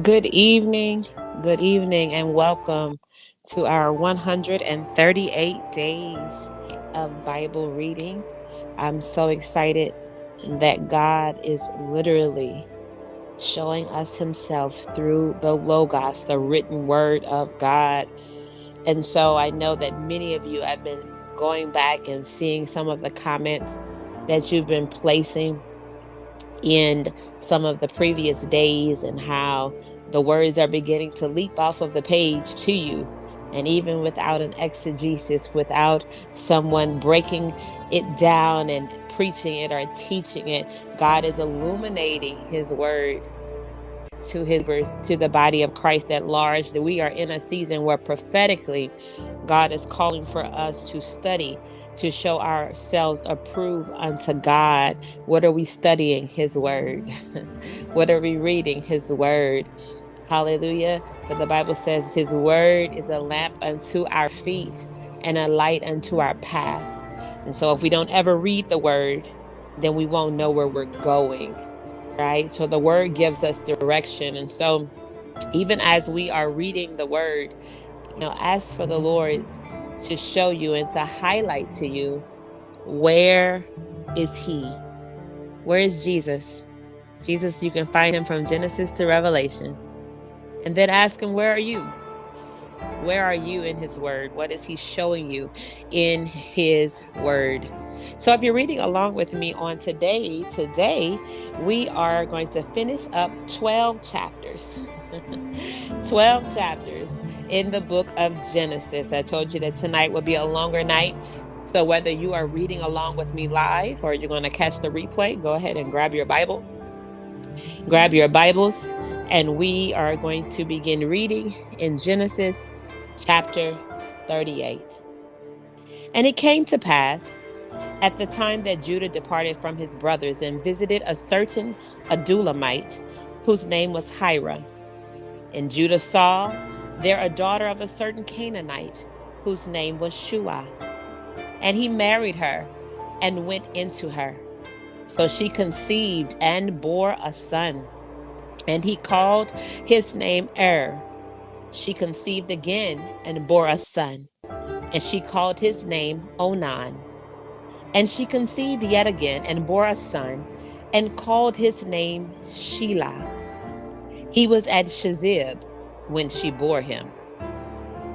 good evening, and welcome to our 138 days of Bible reading. I'm so excited that God is literally showing us Himself through the Logos, the written word of God. And so I know that many of you have been going back and seeing some of the comments that you've been placing in some of the previous days and how the words are beginning to leap off of the page to you. And even without an exegesis, without someone breaking it down and preaching it or teaching it, God is illuminating His word to His believers, to the body of Christ at large. That we are in a season where prophetically God is calling for us to study, to show ourselves approved unto God. What are we studying? His word. What are we reading? His word. Hallelujah. For the Bible says His word is a lamp unto our feet and a light unto our path. And so if we don't ever read the word, then we won't know where we're going. Right? So the word gives us direction. And so even as we are reading the word, ask for the Lord to show you and to highlight to you, where is He? Where is Jesus? Jesus, you can find Him from Genesis to Revelation. And then ask Him, where are you? Where are you in His word? What is He showing you in His word? So if you're reading along with me on today we are going to finish up 12 chapters. 12 chapters in the book of Genesis. I told you that tonight would be a longer night. So whether you are reading along with me live or you're going to catch the replay, go ahead and grab your Bibles, and we are going to begin reading in Genesis chapter 38. And it came to pass at the time that Judah departed from his brothers and visited a certain Adulamite whose name was Hira. And Judah saw there a daughter of a certain Canaanite whose name was Shua. And he married her and went into her. So she conceived and bore a son. And he called his name She conceived again and bore a son. And she called his name Onan. And she conceived yet again and bore a son, and called his name Shelah. He was at Shezib when she bore him.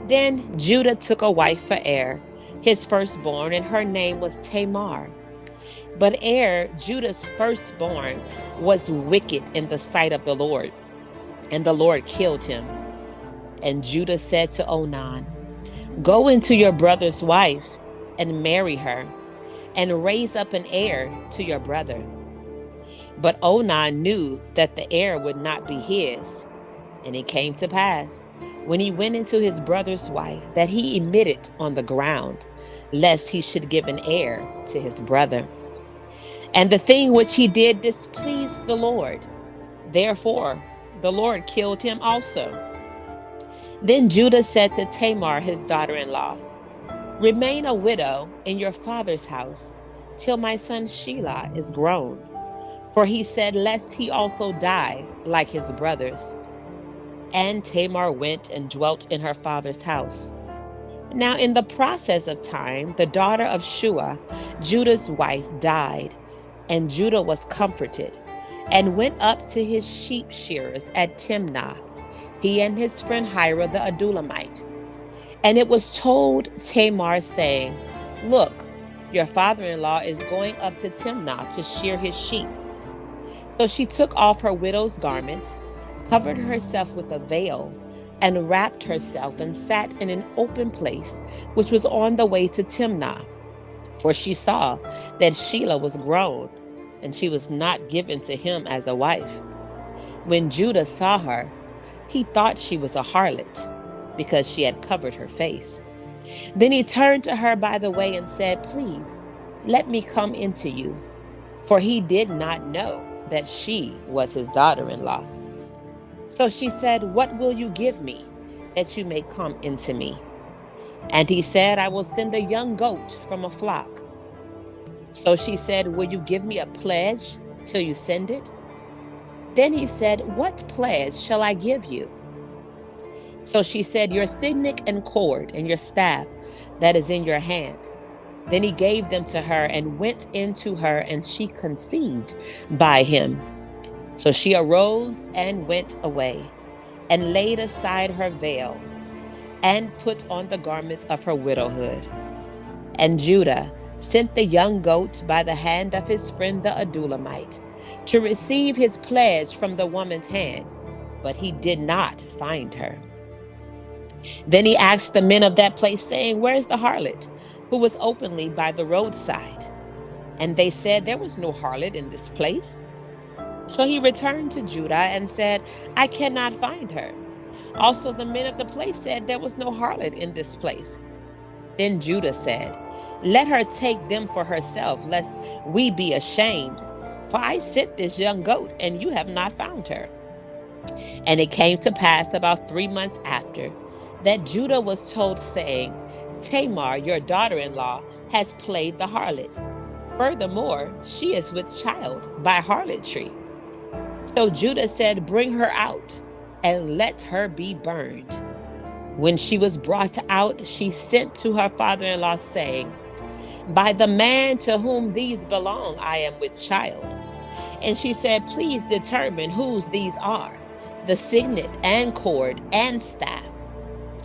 Then Judah took a wife for his firstborn, and her name was Tamar. But Judah's firstborn, was wicked in the sight of the Lord, and the Lord killed him. And Judah said to Onan, go into your brother's wife and marry her, and raise up an heir to your brother. But Onan knew that the heir would not be his. And it came to pass, when he went into his brother's wife, that he emitted on the ground, lest he should give an heir to his brother. And the thing which he did displeased the Lord. Therefore, the Lord killed him also. Then Judah said to Tamar, his daughter-in-law, remain a widow in your father's house till my son Shelah is grown. For he said, lest he also die like his brothers. And Tamar went and dwelt in her father's house. Now, in the process of time, the daughter of Shua, Judah's wife, died, and Judah was comforted, and went up to his sheep shearers at Timnah, he and his friend Hira the Adulamite. And it was told Tamar, saying, look, your father-in-law is going up to Timnah to shear his sheep. So she took off her widow's garments, covered herself with a veil, and wrapped herself, and sat in an open place, which was on the way to Timnah. For she saw that Shelah was grown, and she was not given to him as a wife. When Judah saw her, he thought she was a harlot, because she had covered her face. Then he turned to her by the way and said, please, let me come into you. For he did not know that she was his daughter-in-law. So she said, what will you give me that you may come into me? And he said, I will send a young goat from a flock. So she said, will you give me a pledge till you send it? Then he said, "What pledge shall I give you?" So she said, "Your signet and cord and your staff that is in your hand." Then he gave them to her and went into her, and she conceived by him. So she arose and went away and laid aside her veil and put on the garments of her widowhood. And Judah sent the young goat by the hand of his friend the Adullamite to receive his pledge from the woman's hand, but he did not find her. Then he asked the men of that place, saying, "Where is the harlot who was openly by the roadside?" And they said, "There was no harlot in this place." So he returned to Judah and said, "I cannot find her." Also, the men of the place said, "There was no harlot in this place." Then Judah said, "Let her take them for herself, lest we be ashamed. For I sent this young goat, and you have not found her." And it came to pass about 3 months after that Judah was told, saying, "Tamar, your daughter-in-law, has played the harlot. Furthermore, she is with child by harlotry." So Judah said, "Bring her out, and let her be burned." When she was brought out, she sent to her father-in-law, saying, "By the man to whom these belong, I am with child." And she said, "Please determine whose these are, the signet and cord and staff."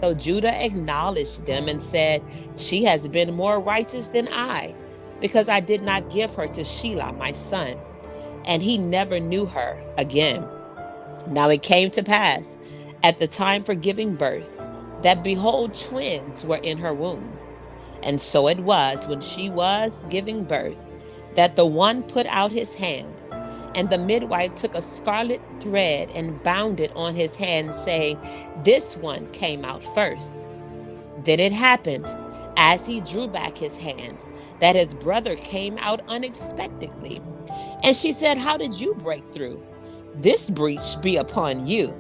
So Judah acknowledged them and said, "She has been more righteous than I, because I did not give her to Shelah my son." And he never knew her again. Now it came to pass at the time for giving birth that, behold, twins were in her womb. And so it was, when she was giving birth, that the one put out his hand, and the midwife took a scarlet thread and bound it on his hand, saying, "This one came out first." Then it happened, as he drew back his hand, that his brother came out unexpectedly. And she said, "How did you break through? This breach be upon you."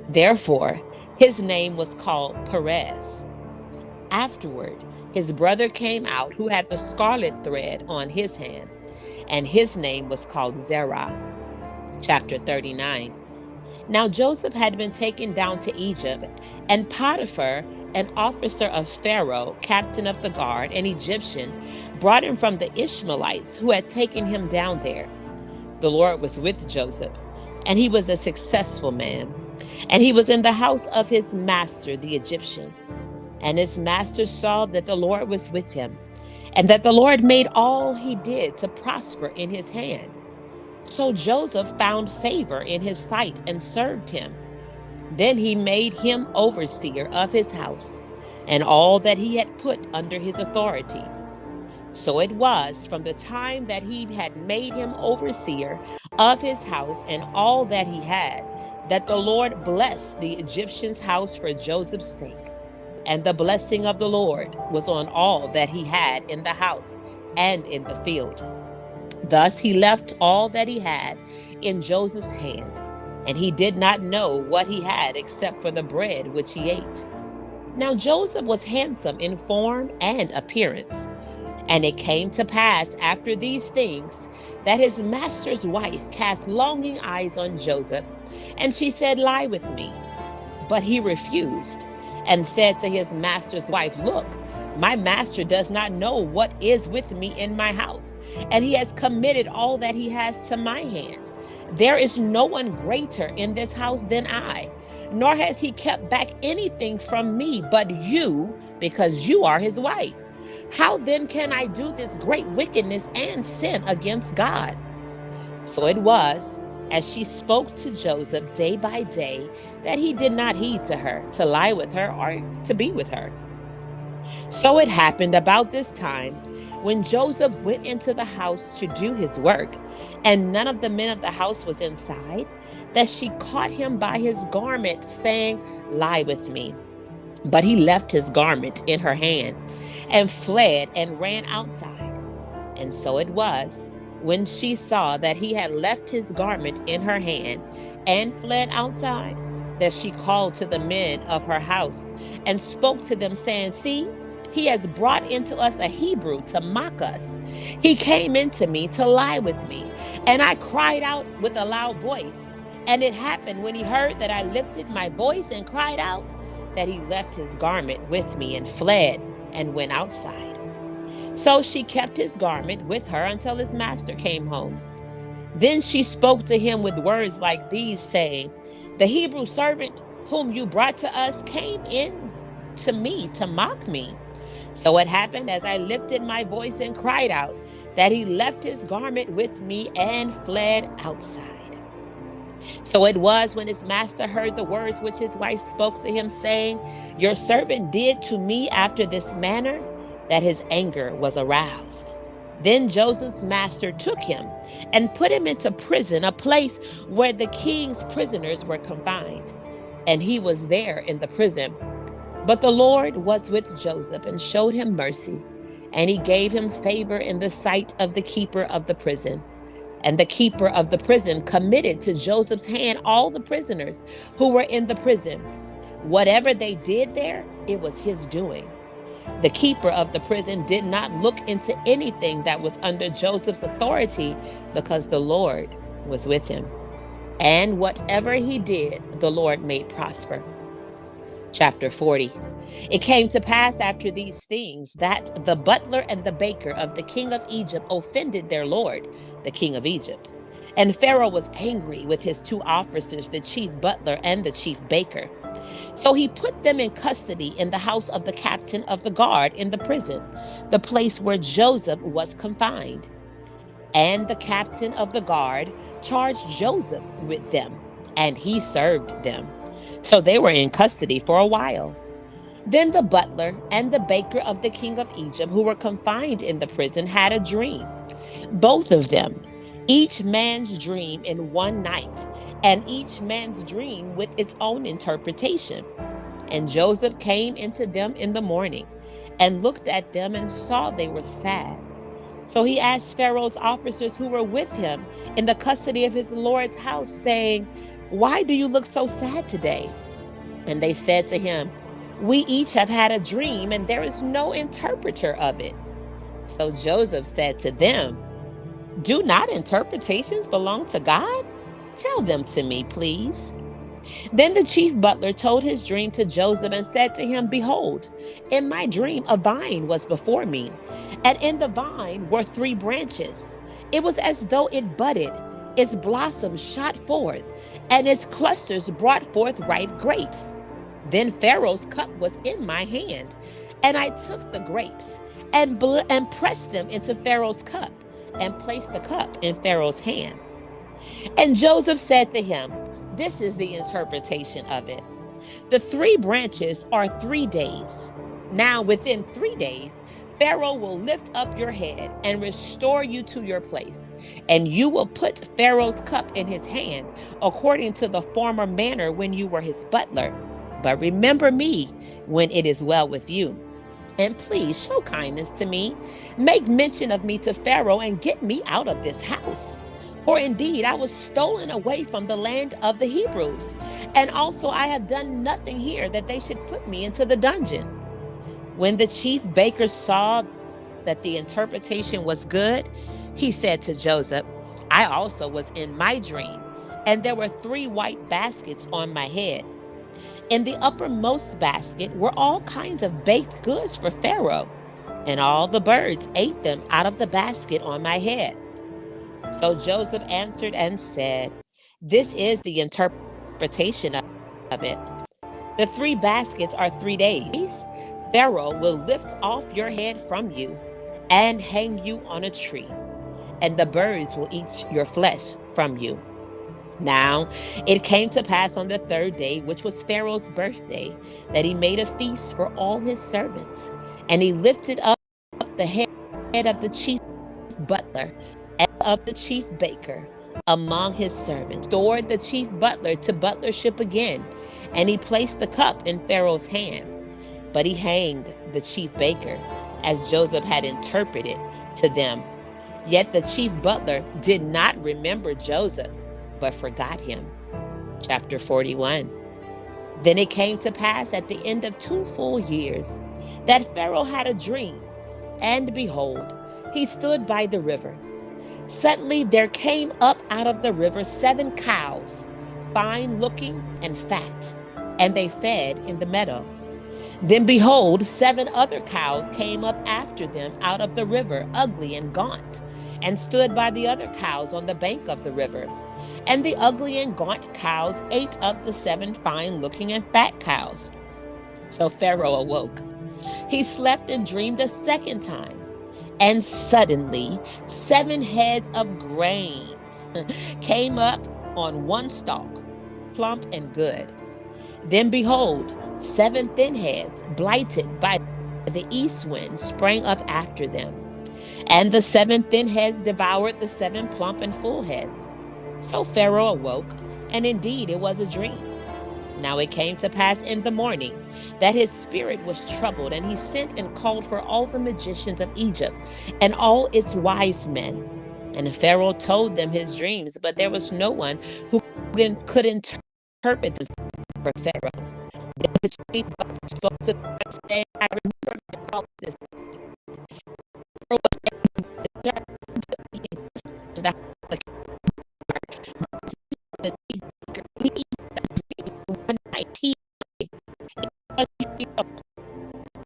Therefore, his name was called Perez. Afterward, his brother came out, who had the scarlet thread on his hand, and his name was called Zerah. Chapter 39. Now Joseph had been taken down to Egypt, and Potiphar, an officer of Pharaoh, captain of the guard, an Egyptian, brought him from the Ishmaelites who had taken him down there. The Lord was with Joseph, and he was a successful man, and he was in the house of his master, the Egyptian. And his master saw that the Lord was with him, and that the Lord made all he did to prosper in his hand. So Joseph found favor in his sight and served him. Then he made him overseer of his house, and all that he had put under his authority. So it was, from the time that he had made him overseer of his house and all that he had, that the Lord blessed the Egyptian's house for Joseph's sake. And the blessing of the Lord was on all that he had in the house and in the field. Thus he left all that he had in Joseph's hand, and he did not know what he had except for the bread which he ate. Now Joseph was handsome in form and appearance. And it came to pass after these things that his master's wife cast longing eyes on Joseph, and she said, "Lie with me." But he refused and said to his master's wife, "Look, my master does not know what is with me in my house, and he has committed all that he has to my hand. There is no one greater in this house than I, nor has he kept back anything from me but you, because you are his wife. How then can I do this great wickedness and sin against God?" So it was, as she spoke to Joseph day by day, that he did not heed to her, to lie with her, or to be with her. So it happened about this time, when Joseph went into the house to do his work, and none of the men of the house was inside, that she caught him by his garment, saying, "Lie with me." But he left his garment in her hand, and fled and ran outside. And so it was, when she saw that he had left his garment in her hand and fled outside, that she called to the men of her house and spoke to them, saying, "See, He has brought into us a Hebrew to mock us. He came into me to lie with me, and I cried out with a loud voice. And it happened when he heard that I lifted my voice and cried out, that he left his garment with me and fled and went outside. So she kept his garment with her until his master came home. Then she spoke to him with words like these, saying, the Hebrew servant whom you brought to us came in to me to mock me. So it happened as I lifted my voice and cried out, that he left his garment with me and fled outside. So it was when his master heard the words which his wife spoke to him, saying, your servant did to me after this manner, that his anger was aroused. Then Joseph's master took him and put him into prison, a place where the king's prisoners were confined. And he was there in the prison. But the Lord was with Joseph and showed him mercy, and he gave him favor in the sight of the keeper of the prison. And the keeper of the prison committed to Joseph's hand all the prisoners who were in the prison. Whatever they did there, it was his doing. The keeper of the prison did not look into anything that was under Joseph's authority, because the Lord was with him. And whatever he did, the Lord made prosper. Chapter 40. It came to pass after these things that the butler and the baker of the king of Egypt offended their lord, the king of Egypt. And Pharaoh was angry with his two officers, the chief butler and the chief baker. So he put them in custody in the house of the captain of the guard in the prison, the place where Joseph was confined. And the captain of the guard charged Joseph with them, and he served them. So they were in custody for a while. Then the butler and the baker of the king of Egypt, who were confined in the prison, had a dream. Both of them, each man's dream in one night, and each man's dream with its own interpretation. And Joseph came into them in the morning, and looked at them and saw they were sad. So he asked Pharaoh's officers who were with him in the custody of his lord's house, saying, why do you look so sad today? And they said to him, we each have had a dream, and there is no interpreter of it. So Joseph said to them, do not interpretations belong to God? Tell them to me, please. Then the chief butler told his dream to Joseph and said to him, behold, in my dream a vine was before me, and in the vine were 3 branches. It was as though it budded, its blossoms shot forth, and its clusters brought forth ripe grapes. Then Pharaoh's cup was in my hand, and I took the grapes and pressed them into Pharaoh's cup, and placed the cup in Pharaoh's hand. And Joseph said to him, this is the interpretation of it. The 3 branches are 3 days. Now within 3 days, Pharaoh will lift up your head and restore you to your place, and you will put Pharaoh's cup in his hand, according to the former manner when you were his butler. But remember me when it is well with you. And please show kindness to me. Make mention of me to Pharaoh, and get me out of this house. For indeed, I was stolen away from the land of the Hebrews, and also I have done nothing here that they should put me into the dungeon. When the chief baker saw that the interpretation was good, he said to Joseph, I also was in my dream, and there were 3 white baskets on my head. In the uppermost basket were all kinds of baked goods for Pharaoh, and all the birds ate them out of the basket on my head. So Joseph answered and said, this is the interpretation of it. The 3 baskets are 3 days. Pharaoh will lift off your head from you and hang you on a tree, and the birds will eat your flesh from you. Now it came to pass on the 3rd day, which was Pharaoh's birthday, that he made a feast for all his servants. And he lifted up the head of the chief butler and of the chief baker among his servants, restored the chief butler to butlership again, and he placed the cup in Pharaoh's hand. But he hanged the chief baker, as Joseph had interpreted to them. Yet the chief butler did not remember Joseph, but forgot him. Chapter 41. Then it came to pass at the end of 2 full years that Pharaoh had a dream, and behold, he stood by the river. Suddenly there came up out of the river 7 cows, fine looking and fat, and they fed in the meadow. Then behold, 7 other cows came up after them out of the river, ugly and gaunt, and stood by the other cows on the bank of the river. And the ugly and gaunt cows ate up the 7 fine looking and fat cows. So Pharaoh awoke. He slept and dreamed a second time. And suddenly 7 heads of grain came up on one stalk, plump and good. Then behold, 7 thin heads, blighted by the east wind, sprang up after them. And the 7 thin heads devoured the 7 plump and full heads. So Pharaoh awoke, and indeed it was a dream. Now it came to pass in the morning that his spirit was troubled, and he sent and called for all the magicians of Egypt and all its wise men. And Pharaoh told them his dreams, but there was no one who could interpret them for Pharaoh. Then the chief butler spoke to Pharaoh, saying, I remember my promises. Pharaoh was able to interpret the one night he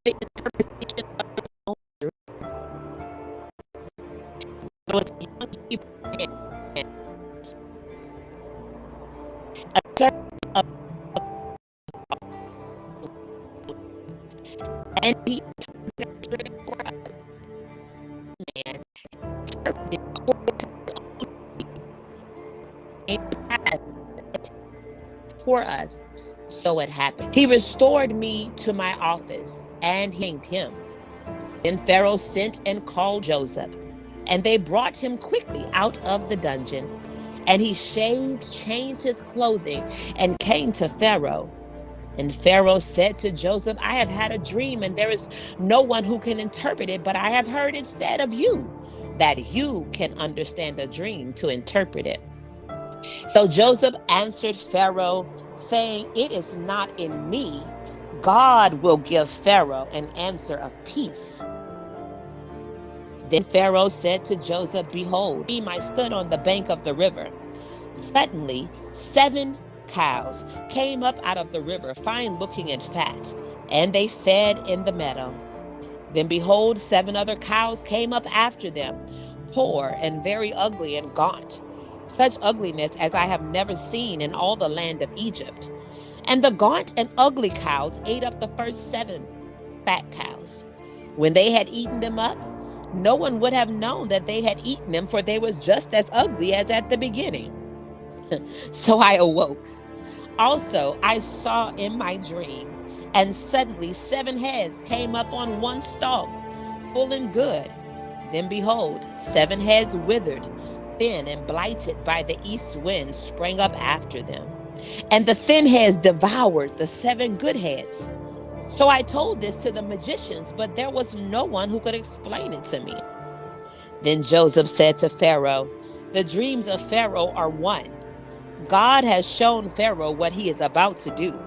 the interpretation of his own dream. There was a young Hebrew man, a servant of, and he interpreted the dream for us. Man interpreted according to his own dream, and for us. So it happened. He restored me to my office and hanged him. Then Pharaoh sent and called Joseph, and they brought him quickly out of the dungeon. And he shaved, changed his clothing, and came to Pharaoh. And Pharaoh said to Joseph, I have had a dream, and there is no one who can interpret it, but I have heard it said of you that you can understand a dream to interpret it. So Joseph answered Pharaoh, saying, It is not in me. God will give Pharaoh an answer of peace. Then Pharaoh said to Joseph, Behold, I stood on the bank of the river. Suddenly 7 cows came up out of the river, fine looking and fat, and they fed in the meadow. Then behold, 7 other cows came up after them, poor and very ugly and gaunt, such ugliness as I have never seen in all the land of Egypt. And the gaunt and ugly cows ate up the first 7 fat cows. When they had eaten them up, no one would have known that they had eaten them, for they were just as ugly as at the beginning. So I awoke. Also, I saw in my dream, and suddenly 7 heads came up on one stalk, full and good. Then behold, 7 heads withered, thin and blighted by the east wind, sprang up after them. And the thin heads devoured the 7 good heads. So I told this to the magicians, but there was no one who could explain it to me. Then Joseph said to Pharaoh, The dreams of Pharaoh are one. God has shown Pharaoh what he is about to do.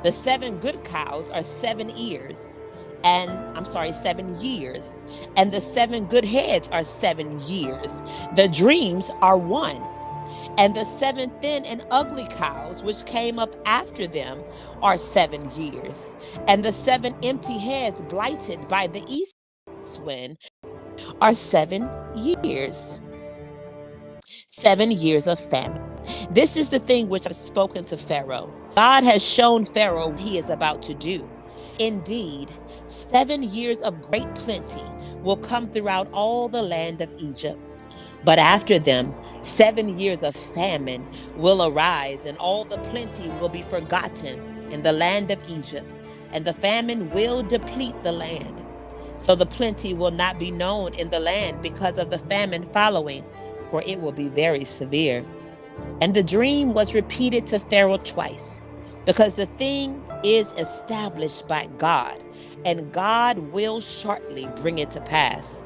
The 7 good cows are 7 years, and the 7 good heads are 7 years. The dreams are one. And the 7 thin and ugly cows which came up after them are 7 years. And the 7 empty heads blighted by the east wind are 7 years. 7 years of famine. This is the thing which I've spoken to Pharaoh. God has shown Pharaoh what he is about to do. Indeed, 7 years of great plenty will come throughout all the land of Egypt. But after them, 7 years of famine will arise, and all the plenty will be forgotten in the land of Egypt, and the famine will deplete the land. So the plenty will not be known in the land because of the famine following, for it will be very severe. And the dream was repeated to Pharaoh twice, because the thing is established by God, and God will shortly bring it to pass.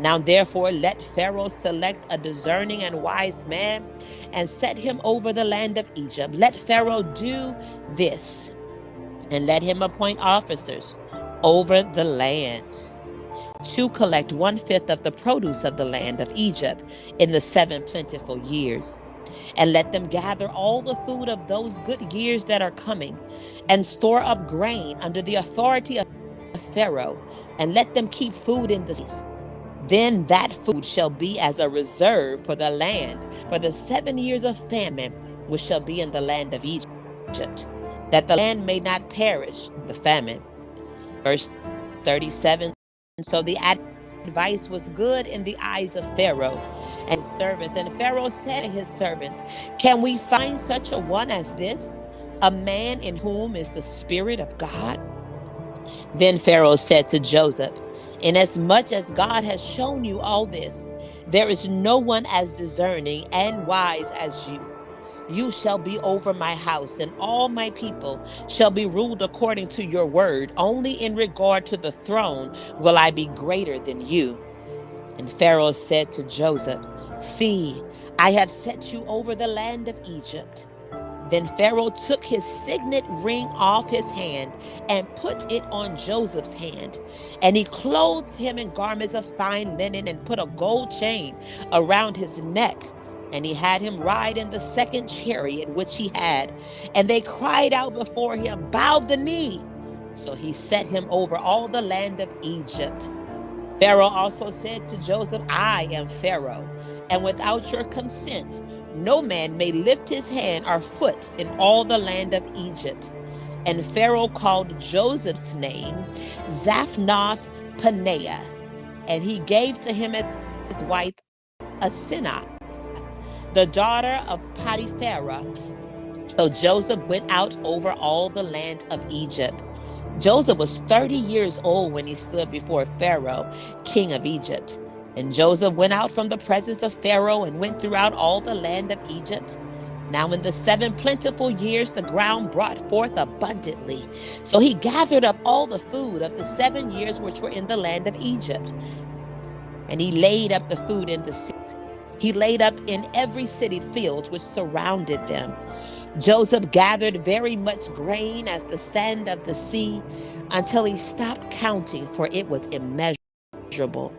Now, therefore, let Pharaoh select a discerning and wise man and set him over the land of Egypt. Let Pharaoh do this, and let him appoint officers over the land to collect 1/5 of the produce of the land of Egypt in the 7 plentiful years. And let them gather all the food of those good years that are coming, and store up grain under the authority of Pharaoh, and let them keep food in the cities. Then that food shall be as a reserve for the land for the 7 years of famine which shall be in the land of Egypt, that the land may not perish in the famine. Verse 37. So the advice was good in the eyes of Pharaoh and his servants. And Pharaoh said to his servants, can we find such a one as this, a man in whom is the Spirit of God? Then Pharaoh said to Joseph, inasmuch as God has shown you all this, there is no one as discerning and wise as you. You shall be over my house, and all my people shall be ruled according to your word. Only in regard to the throne will I be greater than you. And Pharaoh said to Joseph, see, I have set you over the land of Egypt. Then Pharaoh took his signet ring off his hand and put it on Joseph's hand. And he clothed him in garments of fine linen and put a gold chain around his neck. And he had him ride in the second chariot which he had. And they cried out before him, bow the knee. So he set him over all the land of Egypt. Pharaoh also said to Joseph, I am Pharaoh, and without your consent, no man may lift his hand or foot in all the land of Egypt. And Pharaoh called Joseph's name Zaphnath Paneah, and he gave to him his wife Asenath, the daughter of Potiphar. So Joseph went out over all the land of Egypt. Joseph was 30 years old when he stood before Pharaoh, king of Egypt. And Joseph went out from the presence of Pharaoh and went throughout all the land of Egypt. Now in the 7 plentiful years, the ground brought forth abundantly. So he gathered up all the food of the 7 years which were in the land of Egypt. And he laid up the food in the cities. He laid up in every city fields which surrounded them. Joseph gathered very much grain as the sand of the sea until he stopped counting, for it was immeasurable.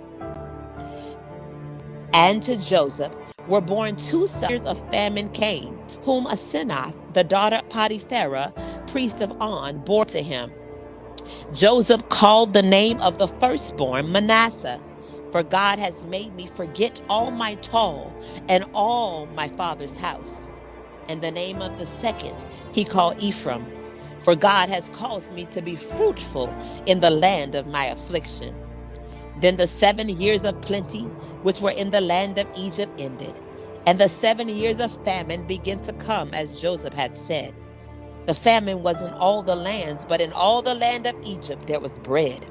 And to Joseph were born 2 sons of famine came, whom Asenath, the daughter of Potiphar, priest of On, bore to him. Joseph called the name of the firstborn Manasseh, for God has made me forget all my toil and all my father's house. And the name of the second he called Ephraim, for God has caused me to be fruitful in the land of my affliction. Then the 7 years of plenty, which were in the land of Egypt, ended, and the 7 years of famine began to come, as Joseph had said. The famine was in all the lands, but in all the land of Egypt there was bread.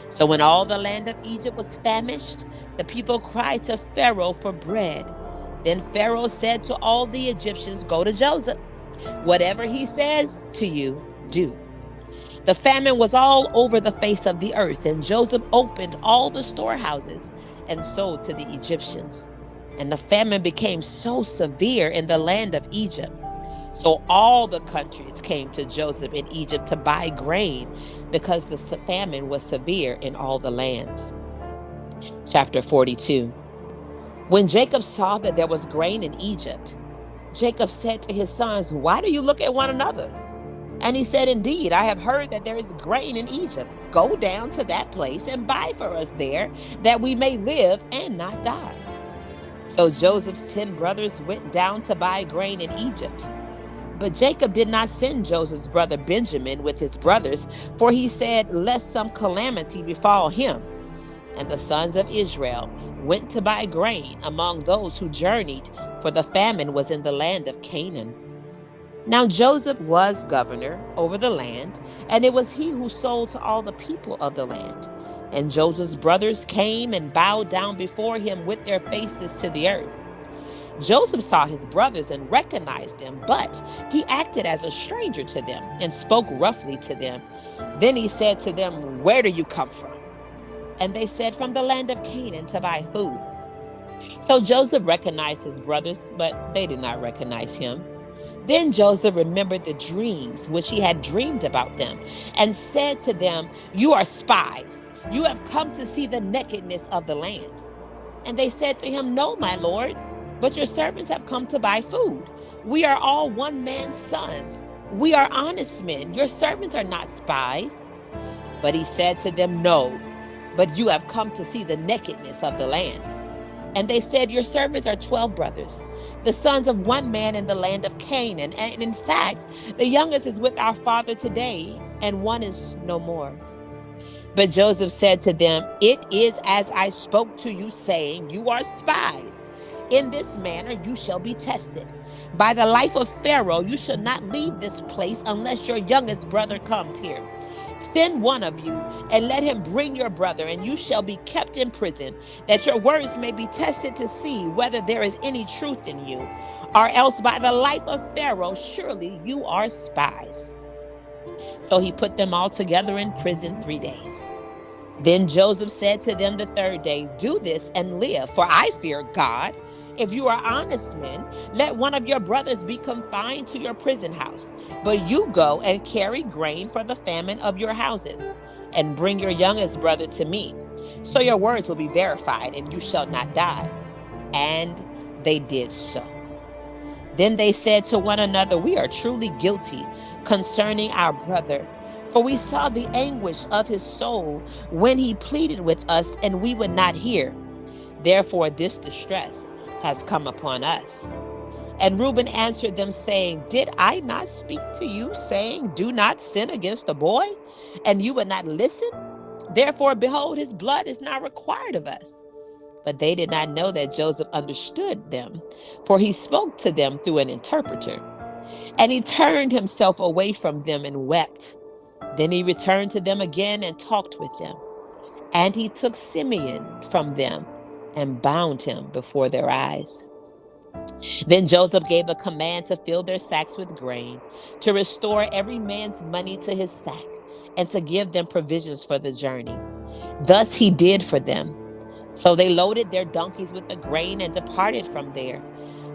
So when all the land of Egypt was famished, the people cried to Pharaoh for bread. Then Pharaoh said to all the Egyptians, go to Joseph. Whatever he says to you, do. The famine was all over the face of the earth, and Joseph opened all the storehouses and sold to the Egyptians. And the famine became so severe in the land of Egypt. So all the countries came to Joseph in Egypt to buy grain, because the famine was severe in all the lands. Chapter 42. When Jacob saw that there was grain in Egypt, Jacob said to his sons, why do you look at one another? And he said, indeed, I have heard that there is grain in Egypt. Go down to that place and buy for us there, that we may live and not die. So Joseph's 10 brothers went down to buy grain in Egypt. But Jacob did not send Joseph's brother Benjamin with his brothers, for he said, lest some calamity befall him. And the sons of Israel went to buy grain among those who journeyed, for the famine was in the land of Canaan. Now Joseph was governor over the land, and it was he who sold to all the people of the land. And Joseph's brothers came and bowed down before him with their faces to the earth. Joseph saw his brothers and recognized them, but he acted as a stranger to them and spoke roughly to them. Then he said to them, where do you come from? And they said, "From the land of Canaan to buy food." So Joseph recognized his brothers, but they did not recognize him. Then Joseph remembered the dreams which he had dreamed about them, and said to them, "You are spies. You have come to see the nakedness of the land." And they said to him, "No, my lord, but your servants have come to buy food. We are all one man's sons. We are honest men. Your servants are not spies." But he said to them, "No, but you have come to see the nakedness of the land." And they said, "Your servants are 12 brothers, the sons of one man in the land of Canaan. And in fact, the youngest is with our father today, and one is no more." But Joseph said to them, "It is as I spoke to you, saying, You are spies. In this manner you shall be tested. By the life of Pharaoh, you shall not leave this place unless your youngest brother comes here. Send one of you, and let him bring your brother, and you shall be kept in prison, that your words may be tested to see whether there is any truth in you. Or else by the life of Pharaoh, surely you are spies." So he put them all together in prison 3 days. Then Joseph said to them the third day, "Do this and live, for I fear God. If you are honest men, let one of your brothers be confined to your prison house. But you go and carry grain for the famine of your houses, and bring your youngest brother to me. So your words will be verified, and you shall not die." And they did so. Then they said to one another, "We are truly guilty concerning our brother. For we saw the anguish of his soul when he pleaded with us, and we would not hear. Therefore this distress has come upon us." And Reuben answered them, saying, "Did I not speak to you, saying, Do not sin against the boy? And you would not listen? Therefore, behold, his blood is now required of us." But they did not know that Joseph understood them, for he spoke to them through an interpreter. And he turned himself away from them and wept. Then he returned to them again and talked with them. And he took Simeon from them and bound him before their eyes. Then Joseph gave a command to fill their sacks with grain, to restore every man's money to his sack, and to give them provisions for the journey. Thus he did for them. So they loaded their donkeys with the grain and departed from there.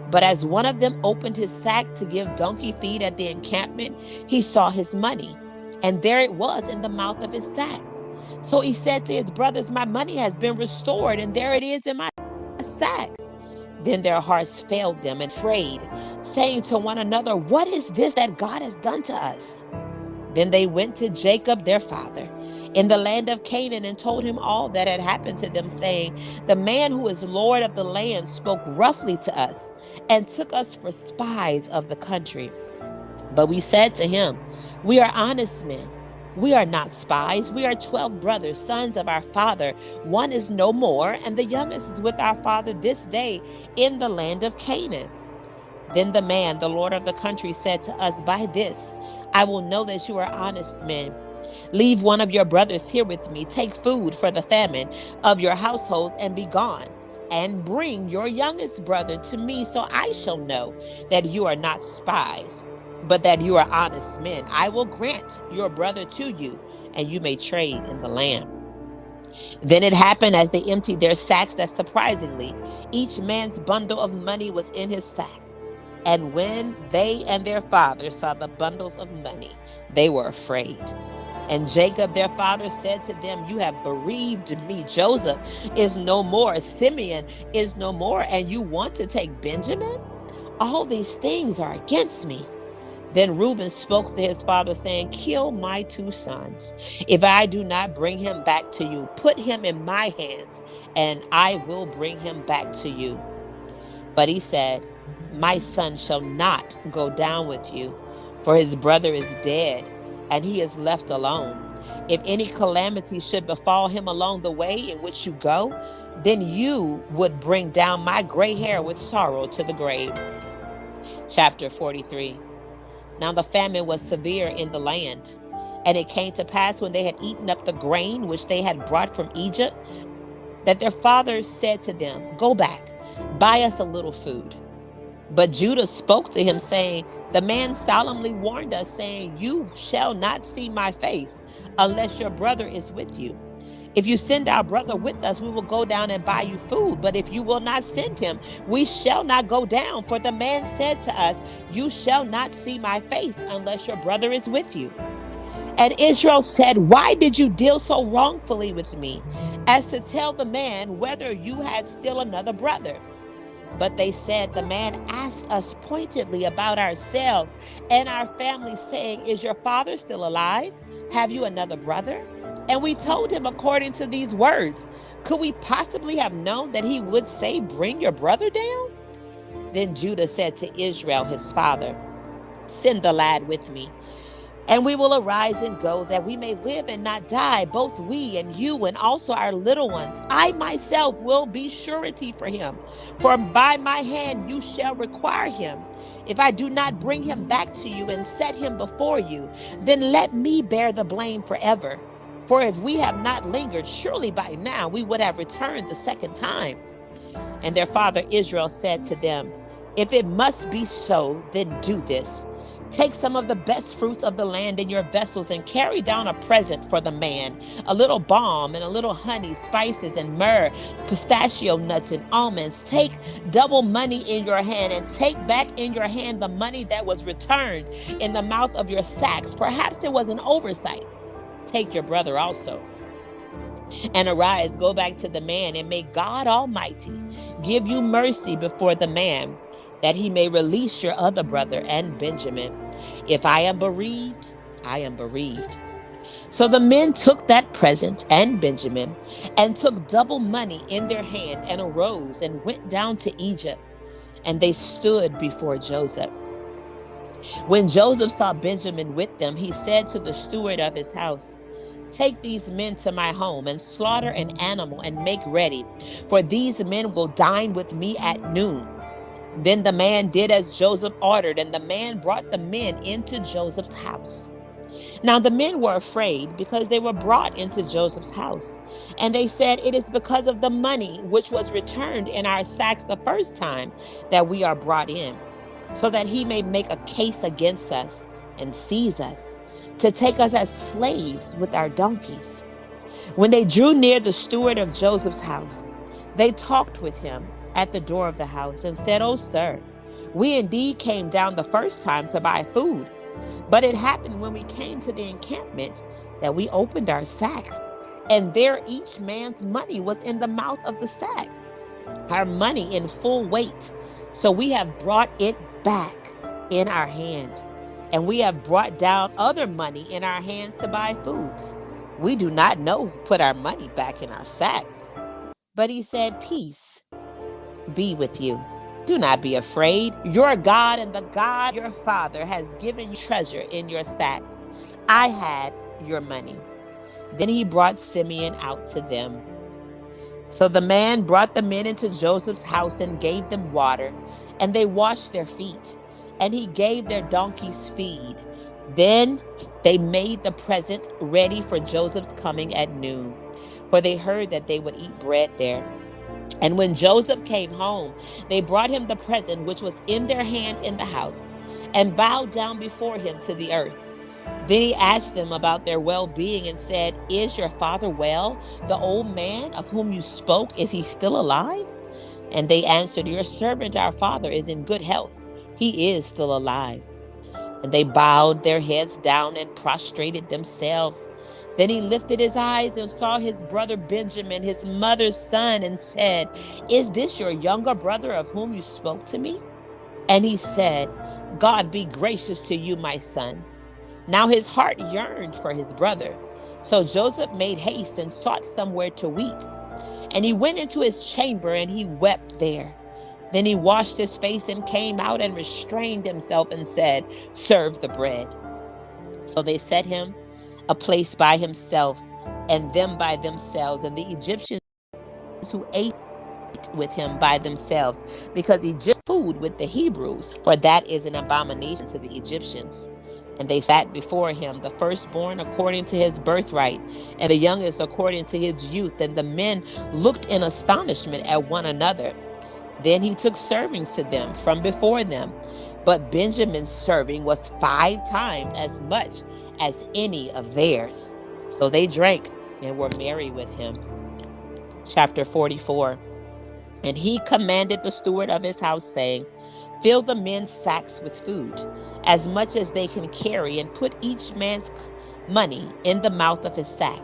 But as one of them opened his sack to give donkey feed at the encampment, he saw his money, and there it was in the mouth of his sack. So he said to his brothers, "My money has been restored, and there it is in my sack." Then their hearts failed them and afraid, saying to one another, "What is this that God has done to us?" Then they went to Jacob their father in the land of Canaan and told him all that had happened to them, saying, "The man who is Lord of the land spoke roughly to us and took us for spies of the country. But we said to him, 'We are honest men. We are not spies. We are 12 brothers, sons of our father. One is no more, and the youngest is with our father this day in the land of Canaan.' Then the man, the Lord of the country, said to us, 'By this I will know that you are honest men. Leave one of your brothers here with me. Take food for the famine of your households and be gone. And bring your youngest brother to me, so I shall know that you are not spies, but that you are honest men. I will grant your brother to you, and you may trade in the land.' Then it happened as they emptied their sacks that surprisingly, each man's bundle of money was in his sack. And when they and their father saw the bundles of money, they were afraid. And Jacob their father said to them, 'You have bereaved me. Joseph is no more. Simeon is no more. And you want to take Benjamin? All these things are against me.' Then Reuben spoke to his father, saying, 'Kill my 2 sons. If I do not bring him back to you, put him in my hands, and I will bring him back to you.' But he said, 'My son shall not go down with you, for his brother is dead, and he is left alone. If any calamity should befall him along the way in which you go, then you would bring down my gray hair with sorrow to the grave.'" Chapter 43. Now the famine was severe in the land. And it came to pass, when they had eaten up the grain which they had brought from Egypt, that their father said to them, "Go back, buy us a little food." But Judah spoke to him, saying, "The man solemnly warned us, saying, 'You shall not see my face unless your brother is with you. If you send our brother with us, we will go down and buy you food. But if you will not send him, we shall not go down. For the man said to us, you shall not see my face unless your brother is with you. And Israel said, why did you deal so wrongfully with me, as to tell the man whether you had still another brother? But they said, the man asked us pointedly about ourselves and our family, saying, is your father still alive? Have you another brother? And we told him according to these words. Could we possibly have known that he would say, bring your brother down? Then Judah said to Israel, his father, send the lad with me, and we will arise and go, that we may live and not die, both we and you, and also our little ones. I myself will be surety for him, for by my hand you shall require him. If I do not bring him back to you and set him before you, then let me bear the blame forever. For if we have not lingered, surely by now we would have returned the second time. And their father Israel said to them, if it must be so, then do this. Take some of the best fruits of the land in your vessels and carry down a present for the man, a little balm and a little honey, spices and myrrh, pistachio nuts and almonds. Take double money in your hand, and take back in your hand the money that was returned in the mouth of your sacks. Perhaps it was an oversight. Take your brother also. And arise, go back to the man, and may God Almighty give you mercy before the man, that he may release your other brother and Benjamin. If I am bereaved, I am bereaved. So the men took that present and Benjamin, and took double money in their hand, and arose and went down to Egypt. And they stood before Joseph. When Joseph saw Benjamin with them, he said to the steward of his house, take these men to my home, and slaughter an animal, and make ready, for these men will dine with me at noon. Then the man did as Joseph ordered, and the man brought the men into Joseph's house. Now the men were afraid, because they were brought into Joseph's house. And they said, it is because of the money which was returned in our sacks the first time that we are brought in, so that he may make a case against us and seize us, to take us as slaves with our donkeys. When they drew near the steward of Joseph's house, they talked with him at the door of the house, and said, oh, sir, we indeed came down the first time to buy food. But it happened when we came to the encampment that we opened our sacks, and there each man's money was in the mouth of the sack, our money in full weight. So we have brought it back in our hand, and we have brought down other money in our hands to buy foods. We do not know who put our money back in our sacks. But he said, peace be with you. Do not be afraid. Your God and the God your father has given you treasure in your sacks. I had your money. Then he brought Simeon out to them. So the man brought the men into Joseph's house and gave them water, and they washed their feet, and he gave their donkeys feed. Then they made the present ready for Joseph's coming at noon, for they heard that they would eat bread there. And when Joseph came home, they brought him the present which was in their hand in the house, and bowed down before him to the earth. Then he asked them about their well-being, and said, is your father well? The old man of whom you spoke, is he still alive? And they answered, your servant, our father, is in good health. He is still alive. And they bowed their heads down and prostrated themselves. Then he lifted his eyes and saw his brother Benjamin, his mother's son, and said, is this your younger brother of whom you spoke to me? And he said, God be gracious to you, my son. Now his heart yearned for his brother. So Joseph made haste and sought somewhere to weep. And he went into his chamber, and he wept there. Then he washed his face and came out and restrained himself and said, serve the bread. So they set him a place by himself, and them by themselves, and the Egyptians who ate with him by themselves, because he just food with the Hebrews, for that is an abomination to the Egyptians. And they sat before him, the firstborn according to his birthright, and the youngest according to his youth. And the men looked in astonishment at one another. Then he took servings to them from before them. But Benjamin's serving was 5 times as much as any of theirs. So they drank and were merry with him. Chapter 44. And he commanded the steward of his house, saying, fill the men's sacks with food, as much as they can carry, and put each man's money in the mouth of his sack.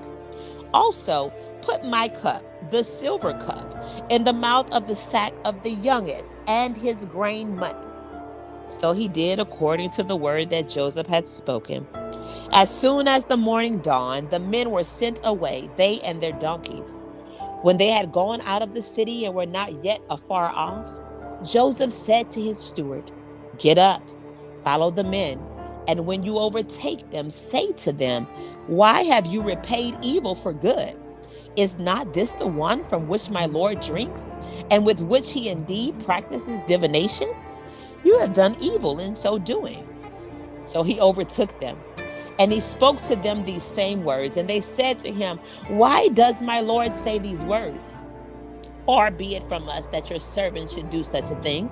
Also, put my cup, the silver cup, in the mouth of the sack of the youngest, and his grain money. So he did according to the word that Joseph had spoken. As soon as the morning dawned, the men were sent away, they and their donkeys. When they had gone out of the city and were not yet afar off, Joseph said to his steward, get up, follow the men, and when you overtake them, say to them, why have you repaid evil for good? Is not this the one from which my Lord drinks, and with which he indeed practices divination? You have done evil in so doing. So he overtook them. And he spoke to them these same words. And they said to him, why does my Lord say these words? Far be it from us that your servant should do such a thing.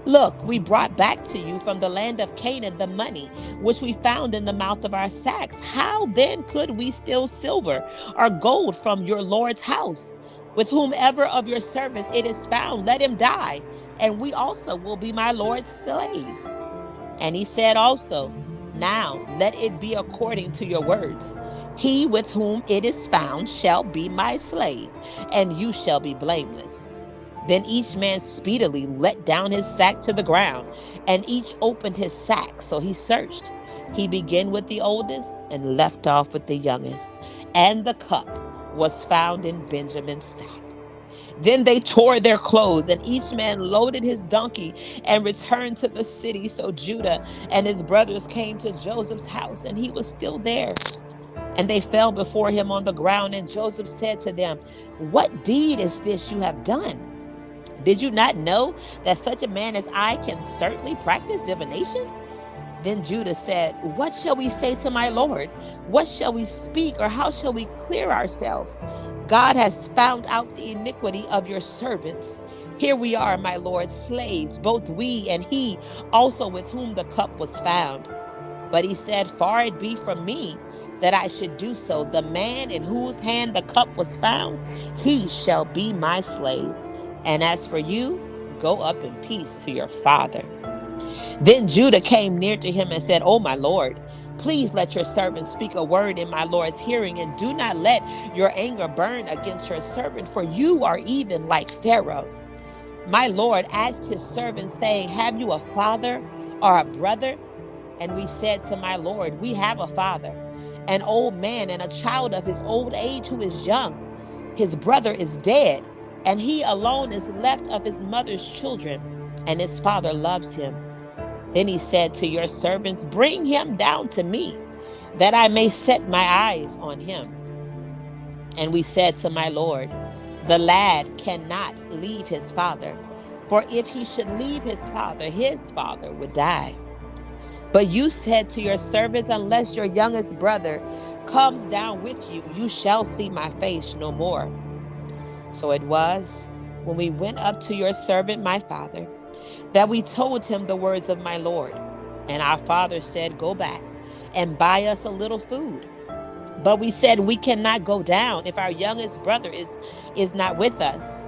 Look, we brought back to you from the land of Canaan the money which we found in the mouth of our sacks. How then could we steal silver or gold from your Lord's house? With whomever of your servants it is found, let him die, and we also will be my Lord's slaves. And he said also, now let it be according to your words. He with whom it is found shall be my slave, and you shall be blameless. Then each man speedily let down his sack to the ground, and each opened his sack. So he searched. He began with the oldest and left off with the youngest. And the cup was found in Benjamin's sack. Then they tore their clothes, and each man loaded his donkey and returned to the city. So Judah and his brothers came to Joseph's house, and he was still there. And they fell before him on the ground. And Joseph said to them, what deed is this you have done? Did you not know that such a man as I can certainly practice divination? Then Judah said, what shall we say to my Lord? What shall we speak, or how shall we clear ourselves? God has found out the iniquity of your servants. Here we are, my Lord, slaves, both we and he also with whom the cup was found. But he said, far it be from me that I should do so. The man in whose hand the cup was found, he shall be my slave. And as for you, go up in peace to your father. Then Judah came near to him and said, oh, my Lord, please let your servant speak a word in my Lord's hearing, and do not let your anger burn against your servant, for you are even like Pharaoh. My Lord asked his servant, saying, have you a father or a brother? And we said to my Lord, we have a father, an old man, and a child of his old age who is young. His brother is dead, and he alone is left of his mother's children, and his father loves him. Then he said to your servants, bring him down to me, that I may set my eyes on him. And we said to my Lord, the lad cannot leave his father, for if he should leave his father would die. But you said to your servants, unless your youngest brother comes down with you, you shall see my face no more. So it was, when we went up to your servant, my father, that we told him the words of my Lord. And our father said, go back and buy us a little food. But we said, we cannot go down if our youngest brother is not with us.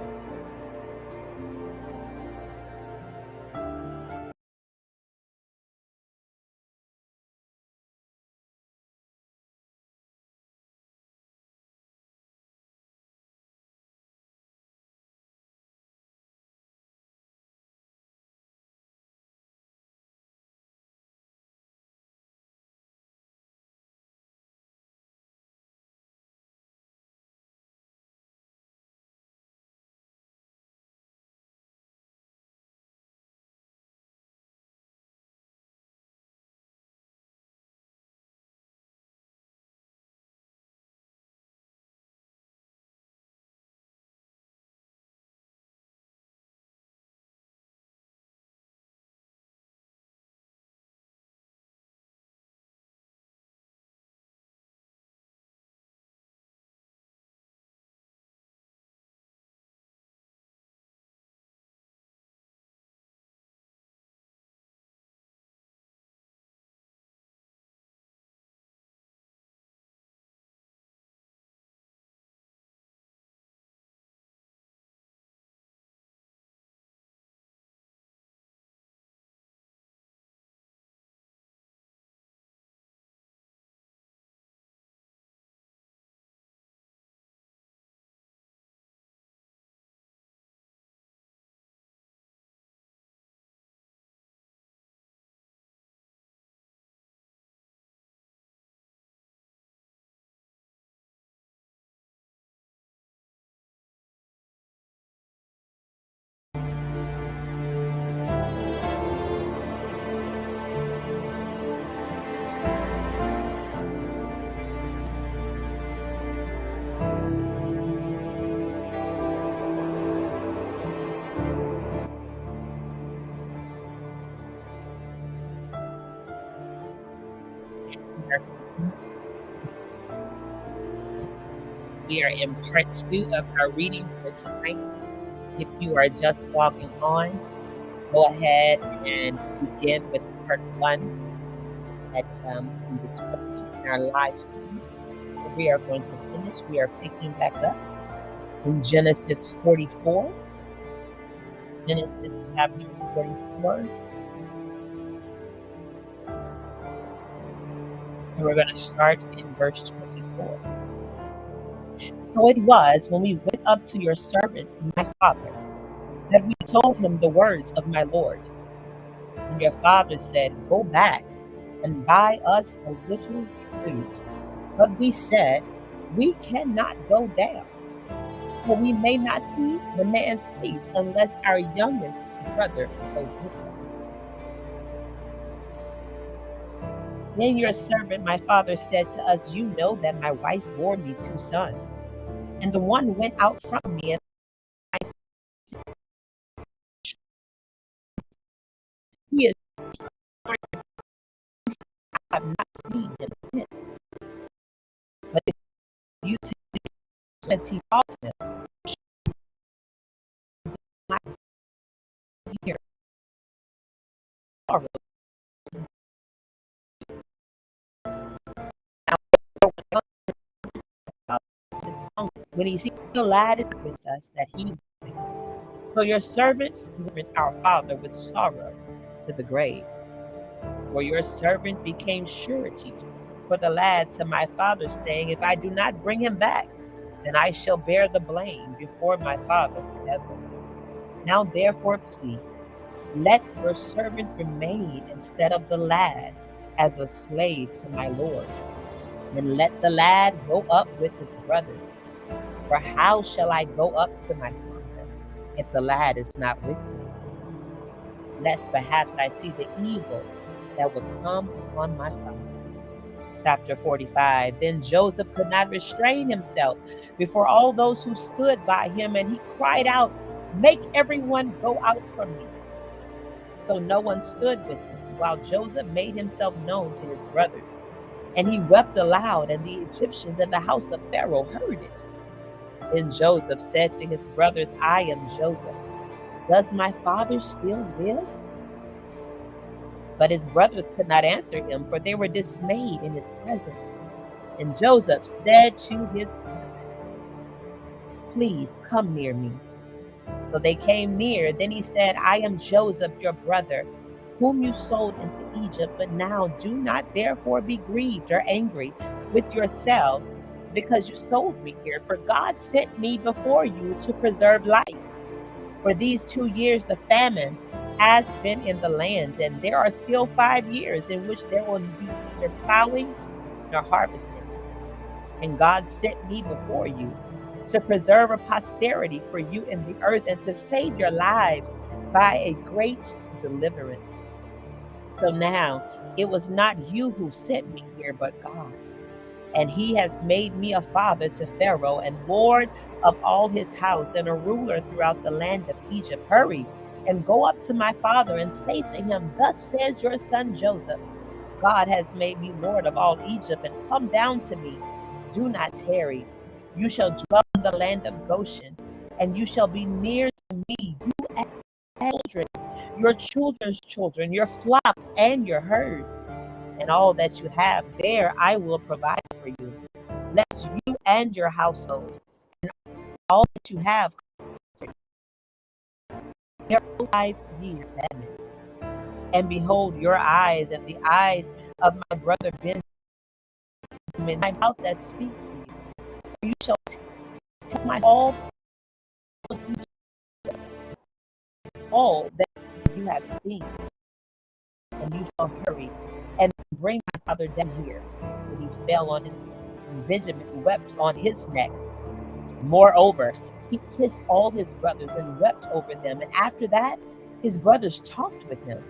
We are in part 2 of our reading for tonight. If you are just logging on, go ahead and begin with part 1 at some description in our live stream. We are going to finish. We are picking back up in Genesis 44, Genesis chapter 44. And we're going to start in verse 24. So it was when we went up to your servant, my father, that we told him the words of my Lord. And your father said, go back and buy us a little food. But we said, we cannot go down, for we may not see the man's face unless our youngest brother goes with us. Then your servant, my father, said to us, you know that my wife bore me 2 sons, and the one went out from me, and I said, he is I have not seen him since. But if you take he taught him, my here sorrow. When he sees the lad is with us, that he so your servants went our father with sorrow to the grave. For your servant became surety for the lad to my father, saying, if I do not bring him back, then I shall bear the blame before my father forever. Now therefore, please, let your servant remain instead of the lad as a slave to my Lord. And let the lad go up with his brothers. For how shall I go up to my father if the lad is not with me? Lest perhaps I see the evil that will come upon my father. Chapter 45. Then Joseph could not restrain himself before all those who stood by him, and he cried out, make everyone go out from me. So no one stood with him, while Joseph made himself known to his brothers. And he wept aloud, and the Egyptians in the house of Pharaoh heard it. Then Joseph said to his brothers, I am Joseph. Does my father still live? But his brothers could not answer him, for they were dismayed in his presence. And Joseph said to his brothers, please come near me. So they came near. Then he said, I am Joseph, your brother, whom you sold into Egypt. But now do not therefore be grieved or angry with yourselves because you sold me here. For God sent me before you to preserve life. For these 2 years the famine has been in the land, and there are still 5 years in which there will be neither plowing nor harvesting. And God sent me before you to preserve a posterity for you in the earth, and to save your lives by a great deliverance. So now it was not you who sent me here, but God. And he has made me a father to Pharaoh, and lord of all his house, and a ruler throughout the land of Egypt. Hurry and go up to my father and say to him, thus says your son Joseph, God has made me lord of all Egypt, and come down to me. Do not tarry. You shall dwell in the land of Goshen, and you shall be near to me, you and children, your children's children, your flocks and your herds, and all that you have. There I will provide for you, lest you and your household and all that you have there are 5 years famine. And behold, your eyes and the eyes of my brother Benjamin, in my mouth that speaks to you. You shall tell my all that you have seen, and you shall hurry and bring my father down here. And he fell on his and Benjamin wept on his neck. Moreover, he kissed all his brothers and wept over them. And after that, his brothers talked with him.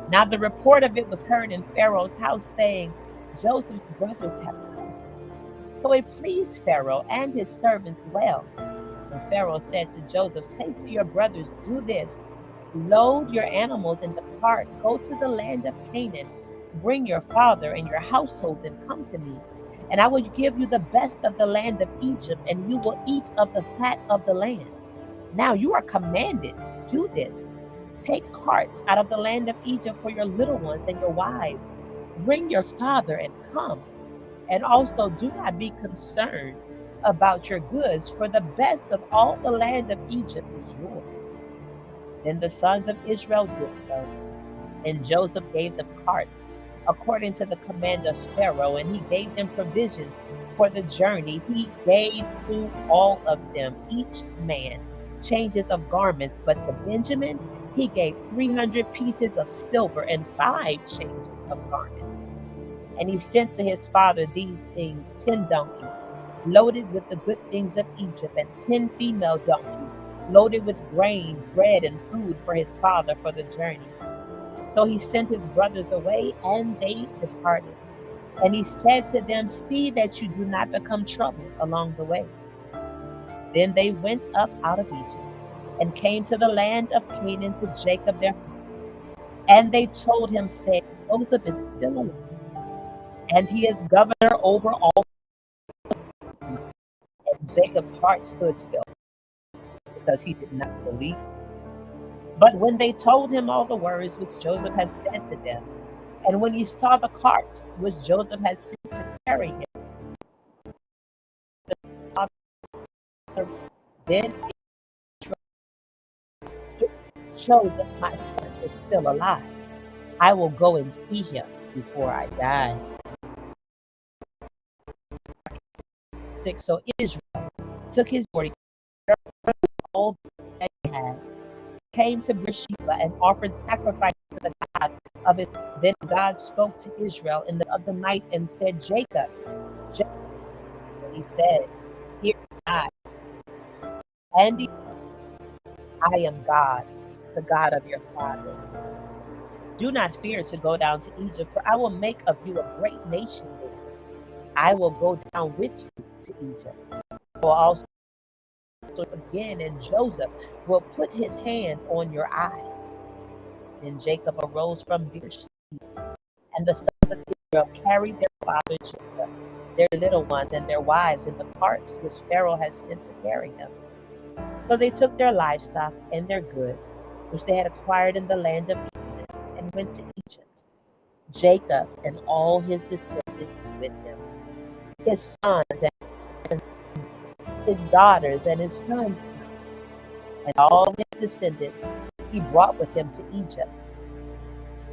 Now the report of it was heard in Pharaoh's house, saying, Joseph's brothers have come. So it pleased Pharaoh and his servants well. And Pharaoh said to Joseph, say to your brothers, do this, load your animals and depart, go to the land of Canaan, bring your father and your household and come to me. And I will give you the best of the land of Egypt, and you will eat of the fat of the land. Now you are commanded, do this. Take carts out of the land of Egypt for your little ones and your wives. Bring your father and come. And also do not be concerned about your goods, for the best of all the land of Egypt is yours. Then the sons of Israel did so. And Joseph gave them carts according to the command of Pharaoh, and he gave them provisions for the journey. He gave to all of them, each man, changes of garments, but to Benjamin he gave 300 pieces of silver and 5 changes of garments. And he sent to his father these things: 10 donkeys loaded with the good things of Egypt, and 10 female donkeys loaded with grain, bread, and food for his father for the journey. So he sent his brothers away, and they departed. And he said to them, see that you do not become troubled along the way. Then they went up out of Egypt, and came to the land of Canaan to Jacob their father. And they told him, saying, Joseph is still alive, and he is governor over all. And Jacob's heart stood still, because he did not believe. But when they told him all the words which Joseph had said to them, and when he saw the carts which Joseph had sent to carry him, then Joseph, my son, is still alive. I will go and see him before I die. So Israel took his 40 all that he had, came to Beersheba, and offered sacrifice to the God of his. Then God spoke to Israel in the night and said, Jacob, Jacob. And he said, here am I. And he said, I am God, the God of your father. Do not fear to go down to Egypt, for I will make of you a great nation there. I will go down with you to Egypt. I will also again, and Joseph will put his hand on your eyes. Then Jacob arose from Beersheba, and the sons of Israel carried their father Jacob, their little ones, and their wives in the carts which Pharaoh had sent to carry him. So they took their livestock and their goods, which they had acquired in the land of Canaan, and went to Egypt. Jacob and all his descendants with him, his sons and his daughters and his sons' sons, and all his descendants he brought with him to Egypt.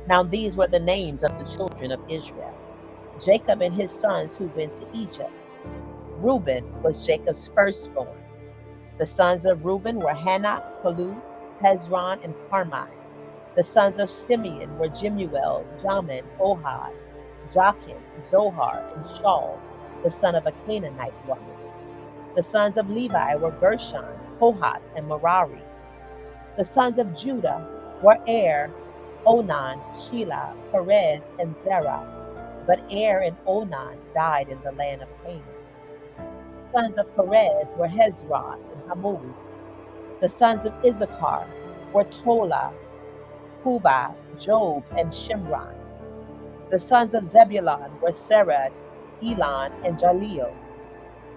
Now these were the names of the children of Israel, Jacob and his sons who went to Egypt. Reuben was Jacob's firstborn. The sons of Reuben were Hanok, Palu, Hezron, and Carmi. The sons of Simeon were Jemuel, Jamin, Ohad, Jachin, Zohar, and Shaul, the son of a Canaanite woman. The sons of Levi were Gershon, Kohath, and Merari. The sons of Judah were Er, Onan, Shelah, Perez, and Zerah. But Er and Onan died in the land of Canaan. The sons of Perez were Hezron and Hamul. The sons of Issachar were Tola, Puvah, Job, and Shimron. The sons of Zebulun were Sered, Elon, and Jaleel.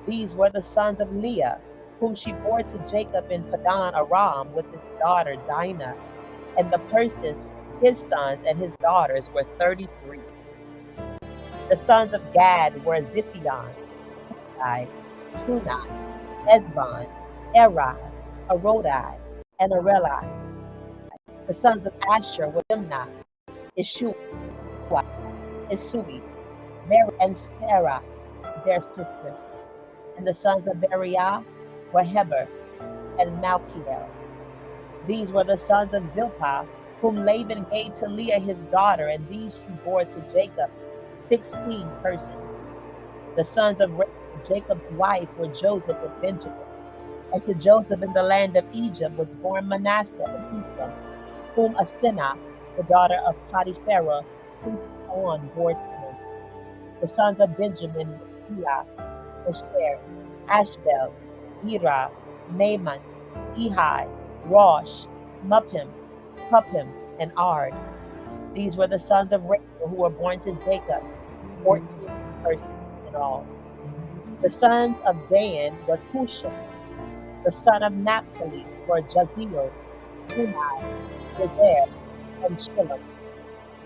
These were the sons of Leah, whom she bore to Jacob in Padan Aram with his daughter Dinah, and the persons, his sons and his daughters, were 33. The sons of Gad were Ziphion, Haggai, Shunai, Esbon, Eri, Arodai, and Areli. The sons of Asher were Imnah, Ishua, Isui, Mary, and Sarah, their sister. And the sons of Beriah were Heber and Malchiel. These were the sons of Zilpah, whom Laban gave to Leah his daughter, and these she bore to Jacob, 16 persons. The sons of Rachel, Jacob's wife, were Joseph and Benjamin. And to Joseph in the land of Egypt was born Manasseh and Ephraim, whom Asenath, the daughter of Potipharah, whose son bore to him. The sons of Benjamin were Elah, Asher, Ashbel, Ira, Naaman, Ehi, Rosh, Muppim, and Ard. These were the sons of Rachel who were born to Jacob, 14 persons. in all. The sons of Dan was Husham. The son of Naphtali were Jaziel, Guni, Jezer, and Shillem.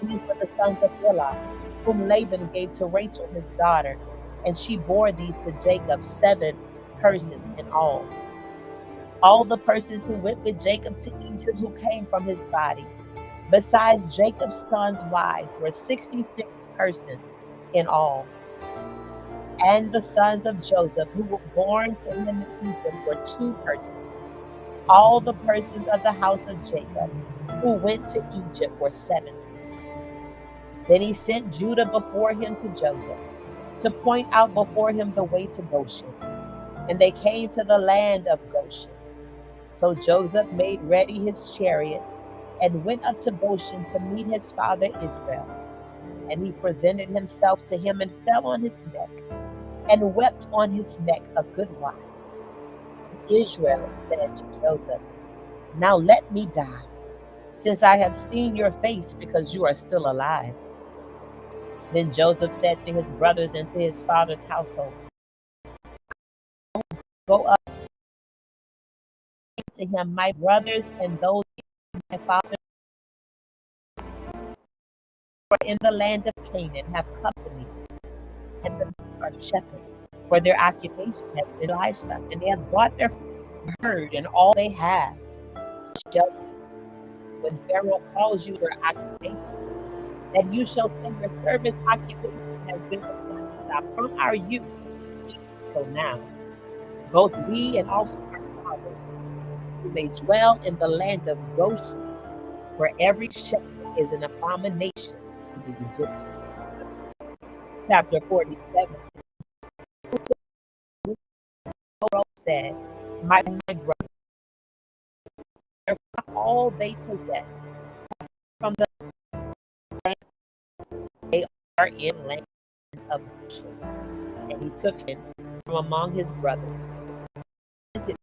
These were the sons of Bilhah, whom Laban gave to Rachel his daughter, and she bore these to Jacob, 7 persons in all. All the persons who went with Jacob to Egypt who came from his body, besides Jacob's sons' wives, were 66 persons in all. And the sons of Joseph who were born to him in Egypt were 2 persons. All the persons of the house of Jacob who went to Egypt were 70. Then he sent Judah before him to Joseph, to point out before him the way to Goshen. And they came to the land of Goshen. So Joseph made ready his chariot and went up to Goshen to meet his father Israel. And he presented himself to him and fell on his neck, and wept on his neck a good while. Israel said to Joseph, "Now let me die, since I have seen your face, because you are still alive." Then Joseph said to his brothers and to his father's household, "Go up to him, my brothers and those of my father who are in the land of Canaan have come to me, and the men are shepherds, for their occupation has been livestock, and they have bought their herd and all they have. Shall when Pharaoh calls you your occupation, that you shall say your servant's occupation has been with livestock from our youth till now, both we and also our fathers, who may dwell in the land of Goshen, where every shepherd is an abomination to the Egyptians." Chapter 47. Pharaoh said, My brother, all they possess from the land they are in land of Goshen. And he took him from among his brothers, and presented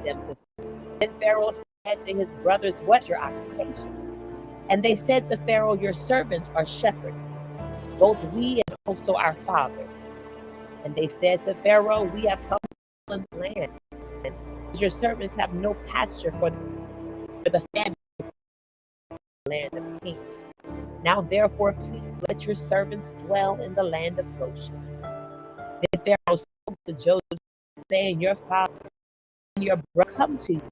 them to Pharaoh. Then Pharaoh said to his brothers, "What's your occupation?" And they said to Pharaoh, "Your servants are shepherds, both we and also our father." And they said to Pharaoh, "We have come to the land, and your servants have no pasture for the famine in the land of Canaan. Now therefore, please let your servants dwell in the land of Goshen." Then Pharaoh spoke to Joseph, saying, "Your father and your brother come to you.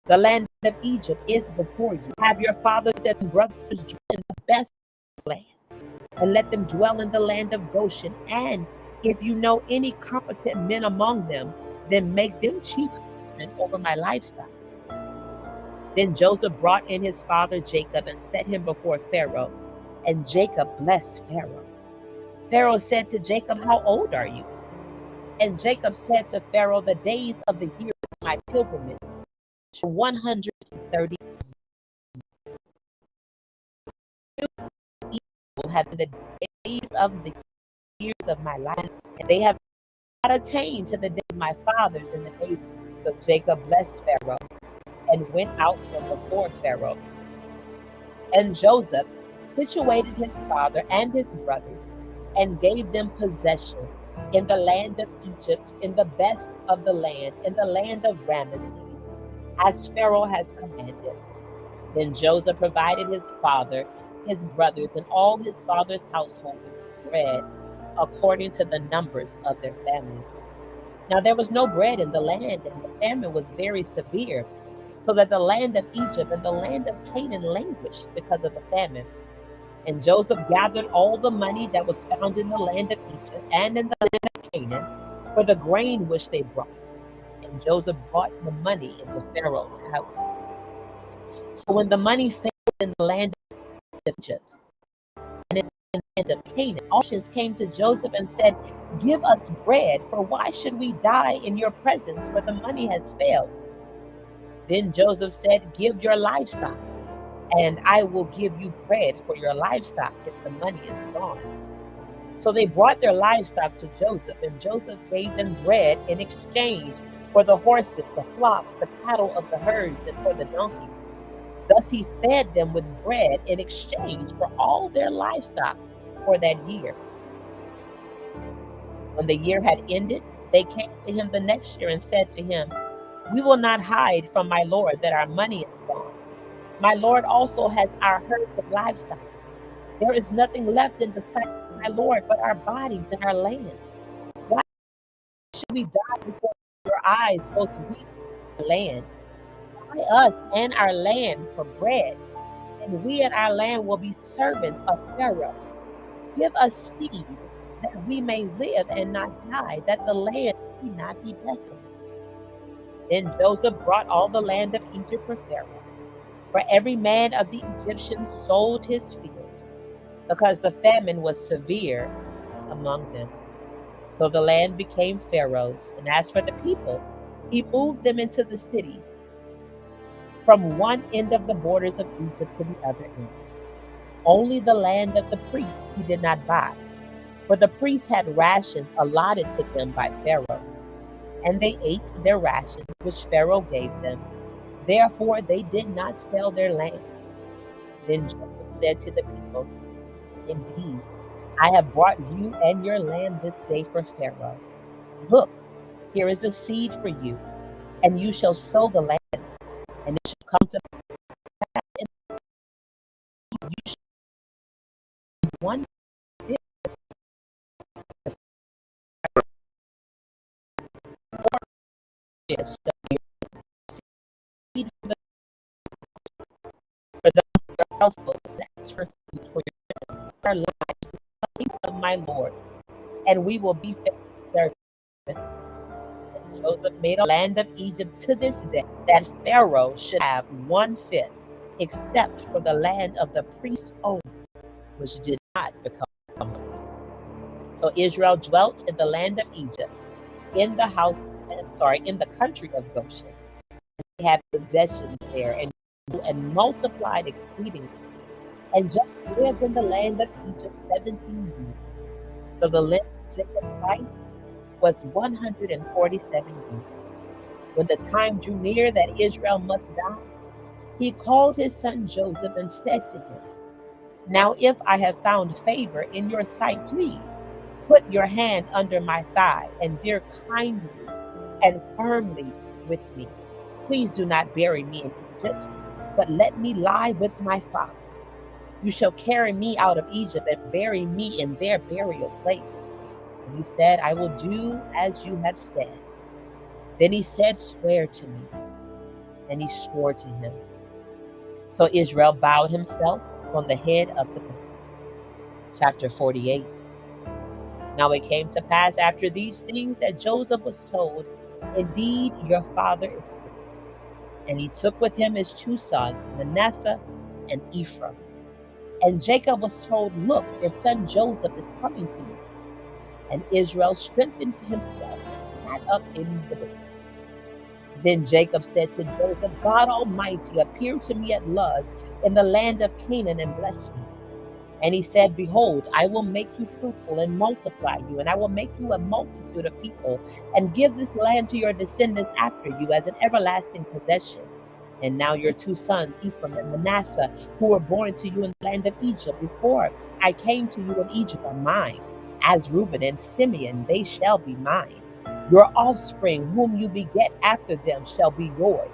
The land of Egypt is before you. Have your fathers and brothers dwell in the best land, and let them dwell in the land of Goshen. And if you know any competent men among them, then make them chief huntsmen over my livestock." Then Joseph brought in his father Jacob and set him before Pharaoh, and Jacob blessed Pharaoh. Pharaoh said to Jacob, "How old are you?" And Jacob said to Pharaoh, "The days of the years of my pilgrimage were 130 have been the days of the years of my life, and they have not attained to the day of my fathers in the days." So Jacob blessed Pharaoh and went out from before Pharaoh. And Joseph situated his father and his brothers, and gave them possession in the land of Egypt, in the best of the land, in the land of Ramesses, as Pharaoh has commanded. Then Joseph provided his father, his brothers, and all his father's household with bread, according to the numbers of their families. Now there was no bread in the land, and the famine was very severe, so that the land of Egypt and the land of Canaan languished because of the famine. And Joseph gathered all the money that was found in the land of Egypt and in the land of Canaan for the grain which they brought. And Joseph brought the money into Pharaoh's house. So when the money failed in the land of Egypt and in the land of Canaan, auctions came to Joseph and said, "Give us bread, for why should we die in your presence where the money has failed?" Then Joseph said, "Give your livestock, and I will give you bread for your livestock if the money is gone." So they brought their livestock to Joseph, and Joseph gave them bread in exchange for the horses, the flocks, the cattle of the herds, and for the donkeys. Thus he fed them with bread in exchange for all their livestock for that year. When the year had ended, they came to him the next year and said to him, "We will not hide from my lord that our money is gone. My lord also has our herds of livestock. There is nothing left in the sight of my lord but our bodies and our lands. Why should we die before your eyes, both we and our land? Buy us and our land for bread, and we and our land will be servants of Pharaoh. Give us seed that we may live and not die, that the land may not be desolate." Then Joseph brought all the land of Egypt for Pharaoh, for every man of the Egyptians sold his field, because the famine was severe among them. So the land became Pharaoh's, and as for the people, he moved them into the cities, from one end of the borders of Egypt to the other end. Only the land of the priests he did not buy, for the priests had rations allotted to them by Pharaoh, and they ate their rations which Pharaoh gave them. Therefore they did not sell their lands. Then Joseph said to the people, "Indeed, I have brought you and your land this day for Pharaoh. Look, here is a seed for you, and you shall sow the land, and it shall come to pass in you shall one fifth of the fifth shall be seed for those of your household, and as for food for our lives, the blessings of my Lord, and we will be faithful servants." And Joseph made a land of Egypt to this day, that Pharaoh should have one fifth, except for the land of the priests only, which did not become his. So Israel dwelt in the land of Egypt, in the country of Goshen. They had possessions there and multiplied exceedingly. And Jacob lived in the land of Egypt 17 years. So the length of Jacob's life was 147 years. When the time drew near that Israel must die, he called his son Joseph and said to him, "Now if I have found favor in your sight, please put your hand under my thigh and deal kindly and firmly with me. Please do not bury me in Egypt, but let me lie with my fathers. You shall carry me out of Egypt and bury me in their burial place." And he said, "I will do as you have said." Then he said, "Swear to me." And he swore to him. So Israel bowed himself on the head of the bed. Chapter 48. Now it came to pass after these things that Joseph was told, "Indeed, your father is sick." And he took with him his two sons, Manasseh and Ephraim. And Jacob was told, "Look, your son Joseph is coming to you." And Israel strengthened himself and sat up in the bed. Then Jacob said to Joseph, "God Almighty appeared to me at Luz in the land of Canaan and blessed me. And he said, Behold, I will make you fruitful and multiply you, and I will make you a multitude of people, and give this land to your descendants after you as an everlasting possession. And now your two sons, Ephraim and Manasseh, who were born to you in the land of Egypt before I came to you in Egypt, are mine. As Reuben and Simeon, they shall be mine. Your offspring, whom you beget after them, shall be yours.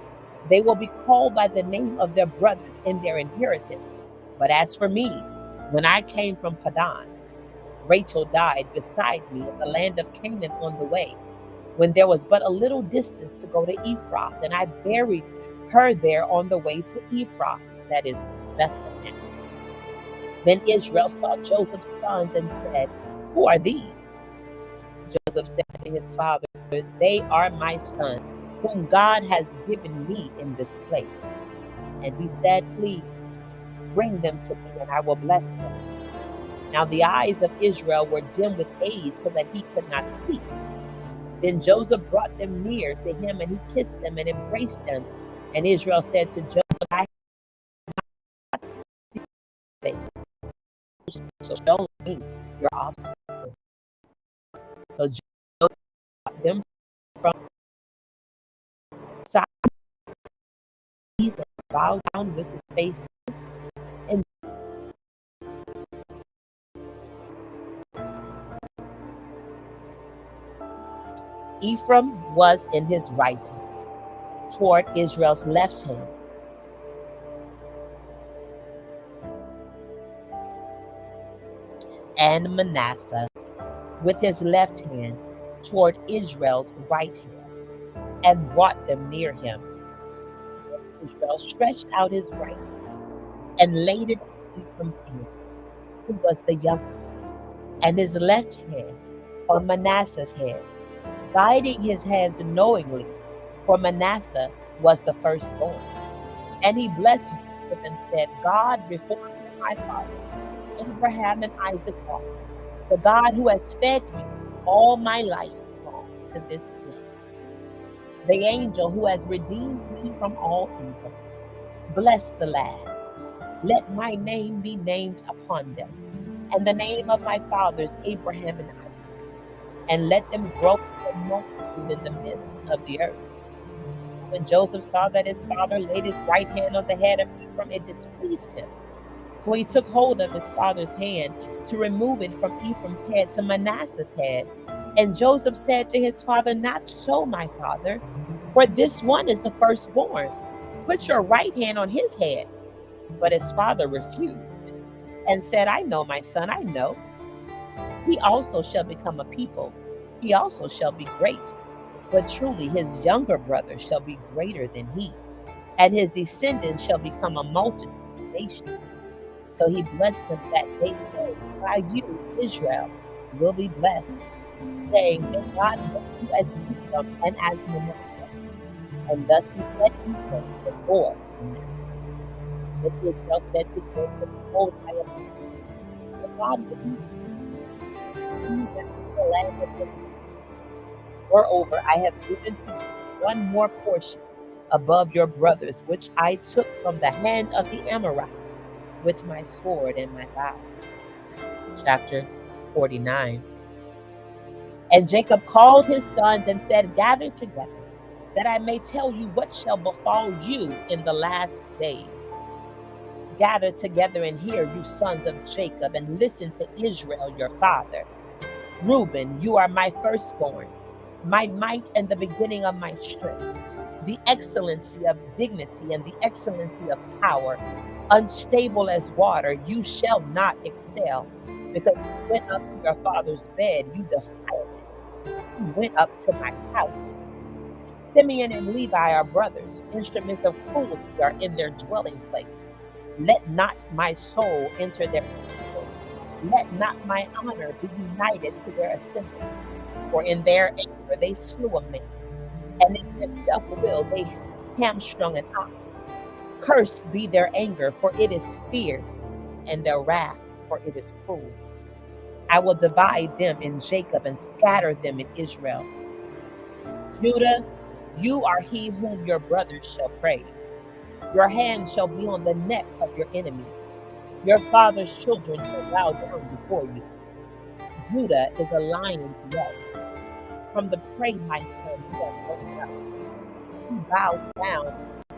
They will be called by the name of their brothers in their inheritance. But as for me, when I came from Padan, Rachel died beside me in the land of Canaan on the way, when there was but a little distance to go to Ephrath, and I buried her there on the way to Ephrath, that is Bethlehem. Then Israel saw Joseph's sons and said, Who are these? Joseph said to his father, They are my sons, whom God has given me in this place. And he said, Please bring them to me, and I will bless them. Now the eyes of Israel were dim with age, so that he could not see. Then Joseph brought them near to him, and he kissed them and embraced them. And Israel said to Joseph, I have seen faith, so show me your offspring. So Joseph brought them from side and bowed down with his face. And Ephraim was in his right hand, toward Israel's left hand, and Manasseh with his left hand toward Israel's right hand, and brought them near him. Israel stretched out his right hand and laid it on Ephraim's hand, who was the younger, and his left hand on Manasseh's head, guiding his hands knowingly, for Manasseh was the firstborn. And he blessed Jacob and said, God before my fathers, Abraham and Isaac walked, the God who has fed me all my life long to this day, the angel who has redeemed me from all evil. Bless the lad. Let my name be named upon them, and the name of my fathers Abraham and Isaac, and let them grow a multitude in the midst of the earth. When Joseph saw that his father laid his right hand on the head of Ephraim, it displeased him. So he took hold of his father's hand to remove it from Ephraim's head to Manasseh's head. And Joseph said to his father, Not so, my father, for this one is the firstborn. Put your right hand on his head. But his father refused and said, I know, my son, I know. He also shall become a people. He also shall be great. But truly his younger brother shall be greater than he, and his descendants shall become a multitude of nations. So he blessed them that day, saying, By you, Israel, will be blessed, saying, May God bless you as Ephraim and as Manasseh. And thus he set Ephraim before Manasseh. Then Israel said to Jacob, Behold, I am the God of you back to the land of the living. Moreover, I have given to you one more portion above your brothers, which I took from the hand of the Amorite with my sword and my bow. Chapter 49. And Jacob called his sons and said, Gather together, that I may tell you what shall befall you in the last days. Gather together and hear, you sons of Jacob, and listen to Israel your father. Reuben, you are my firstborn, my might and the beginning of my strength, the excellency of dignity and the excellency of power. Unstable as water, you shall not excel, because you went up to your father's bed, you defiled it. You went up to my couch. Simeon and Levi are brothers. Instruments of cruelty are in their dwelling place. Let not my soul enter their temple. Let not my honor be united to their assembly. For in their anger they slew a man, and in their self-will they hamstrung an ox. Cursed be their anger, for it is fierce, and their wrath, for it is cruel. I will divide them in Jacob and scatter them in Israel. Judah, you are he whom your brothers shall praise. Your hand shall be on the neck of your enemies. Your father's children shall bow down before you. Judah is a lion's whelp. From the prey, my son, you are broken up. He bows down,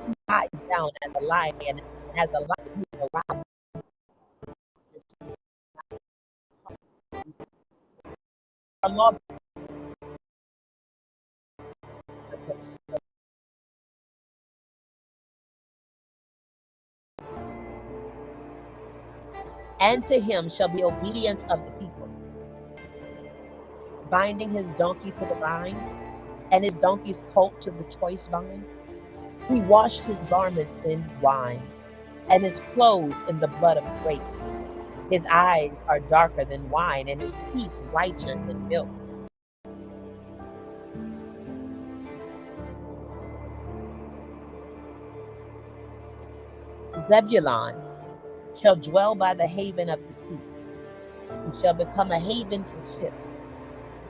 he lies down as a lion, and as a lion he will rise. Our law and to him shall be obedience of the people, binding his donkey to the vine, and his donkey's colt to the choice vine. He washed his garments in wine, and his clothes in the blood of grapes. His eyes are darker than wine, and his teeth whiter than milk. Zebulun shall dwell by the haven of the sea. He shall become a haven to ships,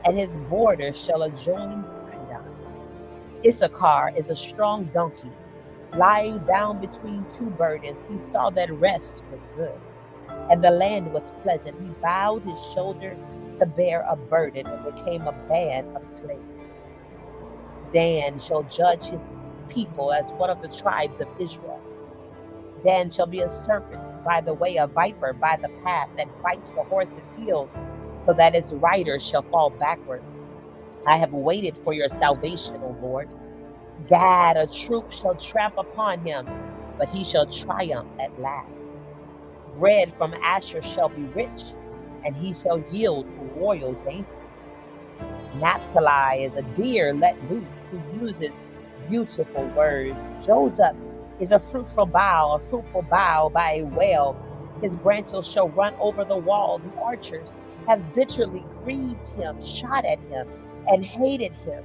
and his border shall adjoin Sidon. Issachar is a strong donkey, lying down between two burdens. He saw that rest was good, and the land was pleasant. He bowed his shoulder to bear a burden, and became a band of slaves. Dan shall judge his people as one of the tribes of Israel. Dan shall be a serpent by the way, a viper by the path that bites the horse's heels, so that its rider shall fall backward. I have waited for your salvation, O Lord. Gad, a troop shall tramp upon him, but he shall triumph at last. Bread from Asher shall be rich, and he shall yield royal dainties. Naphtali is a deer let loose who uses beautiful words. Joseph is a fruitful bough by a well. His branches shall run over the wall. The archers have bitterly grieved him, shot at him, and hated him.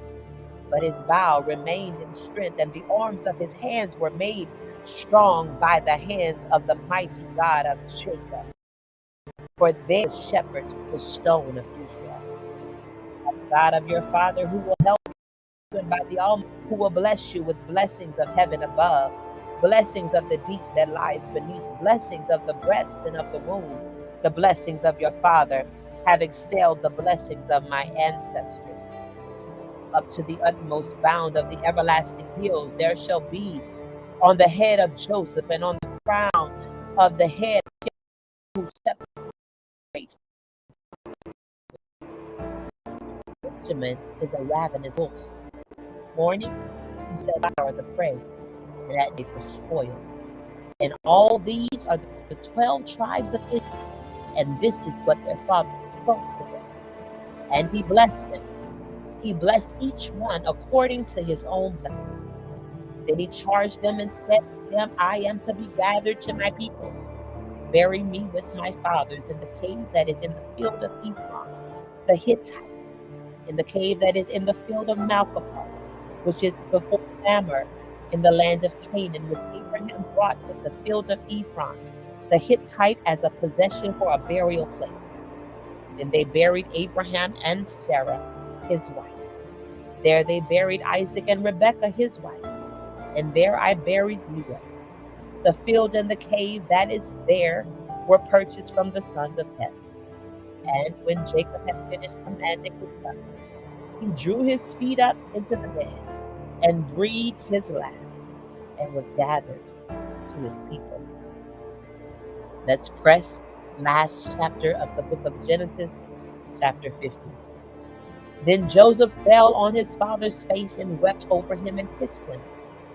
But his bow remained in strength, and the arms of his hands were made strong by the hands of the mighty God of Jacob. For there is shepherd, the stone of Israel, God of your father, who will help you, and by the Almighty, who will bless you with blessings of heaven above, blessings of the deep that lies beneath, blessings of the breast and of the womb. The blessings of your father have excelled the blessings of my ancestors. Up to the utmost bound of the everlasting hills, there shall be on the head of Joseph and on the crown of the head who separates. Benjamin is a ravenous wolf. Morning, you shall devour the prey, and at night the spoil. And all these are the 12 tribes of Israel, and this is what their father spoke to them. And he blessed them. He blessed each one according to his own blessing. Then he charged them and said to them, I am to be gathered to my people. Bury me with my fathers in the cave that is in the field of Ephron, the Hittite, in the cave that is in the field of Malchapah, which is before Mamre, in the land of Canaan, which Abraham brought with the field of Ephron, the Hittite, as a possession for a burial place. Then they buried Abraham and Sarah, his wife. There they buried Isaac and Rebekah, his wife. And there I buried Leah. The field and the cave that is there were purchased from the sons of Heth. And when Jacob had finished commanding his son, he drew his feet up into the bed and breathed his last and was gathered to his people. Let's press last chapter of the book of Genesis, chapter 50. Then Joseph fell on his father's face and wept over him and kissed him.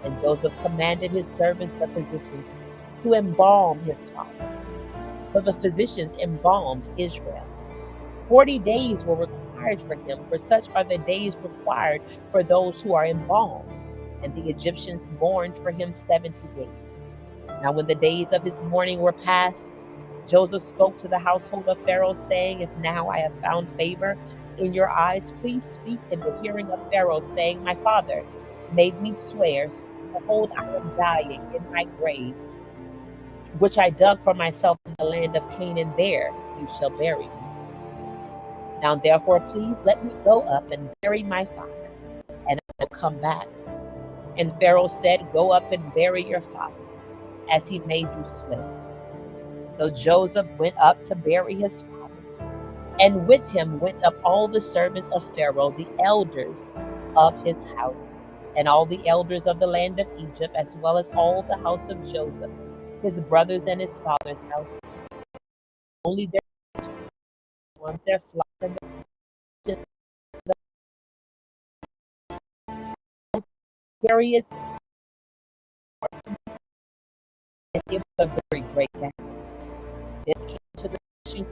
And Joseph commanded his servants, the physicians, to embalm his father. So the physicians embalmed Israel. 40 days were required for him, for such are the days required for those who are embalmed. And the Egyptians mourned for him 70 days. Now when the days of his mourning were past, Joseph spoke to the household of Pharaoh, saying, If now I have found favor in your eyes, please speak in the hearing of Pharaoh, saying, My father made me swear, behold, I am dying in my grave, which I dug for myself in the land of Canaan. There you shall bury me. Now therefore, please let me go up and bury my father, and I will come back. And Pharaoh said, Go up and bury your father, as he made you swear. So Joseph went up to bury his father, and with him went up all the servants of Pharaoh, the elders of his house, and all the elders of the land of Egypt, as well as all the house of Joseph, his brothers and his father's house. Only their ones, their flocks, and their various horses, and it was a very great day. Then came to the fishing,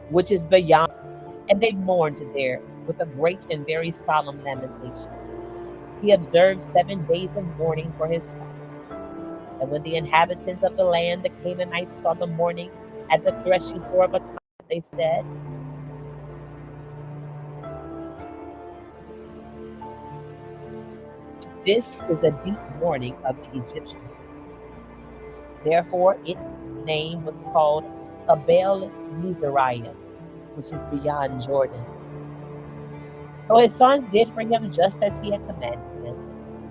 which is beyond, and they mourned there with a great and very solemn lamentation. He observed 7 days of mourning for his father. And when the inhabitants of the land, the Canaanites, saw the mourning at the threshing floor of a time, they said, This is a deep mourning of the Egyptians. Therefore its name was called Abel Mizraim, which is beyond Jordan. So his sons did for him just as he had commanded them.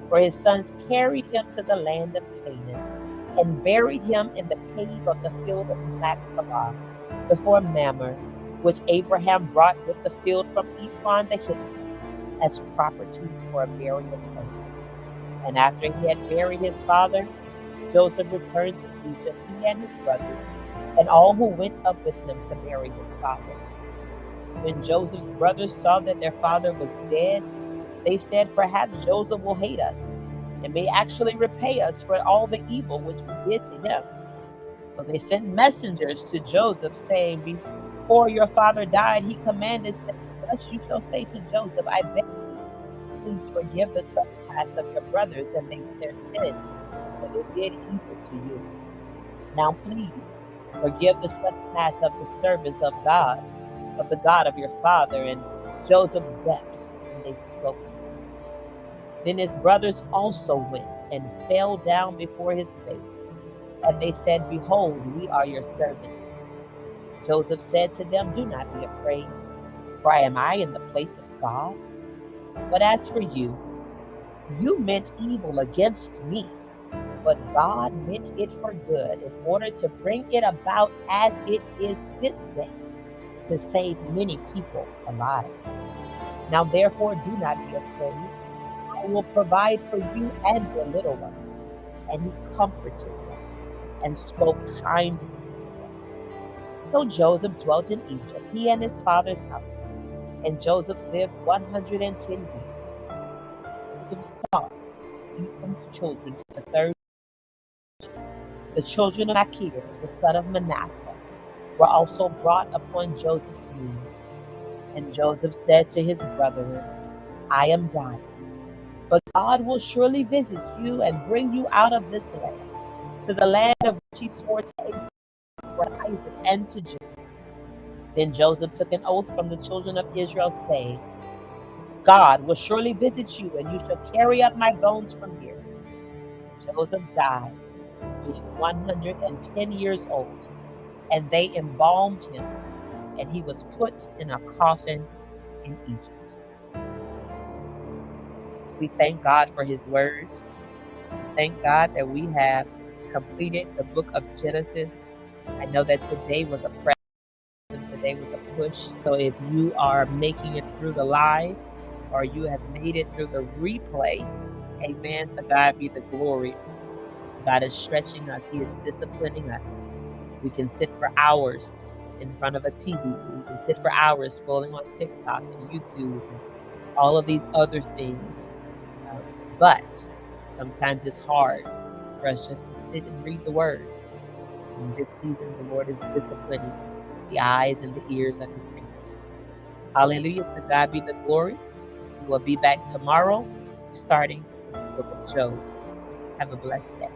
For his sons carried him to the land of Canaan, and buried him in the cave of the field of Machpelah, before Mamre, which Abraham brought with the field from Ephron the Hittite, as property for a burial place. And after he had buried his father, Joseph returned to Egypt, he and his brothers, and all who went up with him to marry his father. When Joseph's brothers saw that their father was dead, they said, "Perhaps Joseph will hate us and may actually repay us for all the evil which we did to him." So they sent messengers to Joseph, saying, "Before your father died, he commanded, saying, 'Thus you shall say to Joseph, I beg you, please forgive the trespass of your brothers and their sins, for they did evil to you. Now please forgive the trespass of the servants of God, of the God of your father." And Joseph wept when they spoke to him. Then his brothers also went and fell down before his face. And they said, "Behold, we are your servants." Joseph said to them, "Do not be afraid, for am I in the place of God? But as for you, you meant evil against me, but God meant it for good, in order to bring it about as it is this day, to save many people alive. Now therefore do not be afraid. I will provide for you and your little ones." And he comforted them and spoke kindly to them. So Joseph dwelt in Egypt, he and his father's house. And Joseph lived 110 years. Joseph saw Ephraim's children to the third. The children of Machir, the son of Manasseh, were also brought upon Joseph's knees. And Joseph said to his brethren, "I am dying, but God will surely visit you and bring you out of this land, to the land of which he swore to Abraham, to Isaac, and to Jacob." Then Joseph took an oath from the children of Israel, saying, "God will surely visit you, and you shall carry up my bones from here." And Joseph died, being 110 years old, and they embalmed him, and he was put in a coffin in Egypt. We thank God for his word. Thank God that we have completed the book of Genesis. I know that today was a press and today was a push. So if you are making it through the live or you have made it through the replay, amen, to God be the glory. God is stretching us. He is disciplining us. We can sit for hours in front of a TV. We can sit for hours scrolling on TikTok and YouTube and all of these other things. Um, but sometimes it's hard for us just to sit and read the word. In this season, the Lord is disciplining the eyes and the ears of his people. Hallelujah. To God be the glory. We will be back tomorrow, starting with the book of Job. Have a blessed day.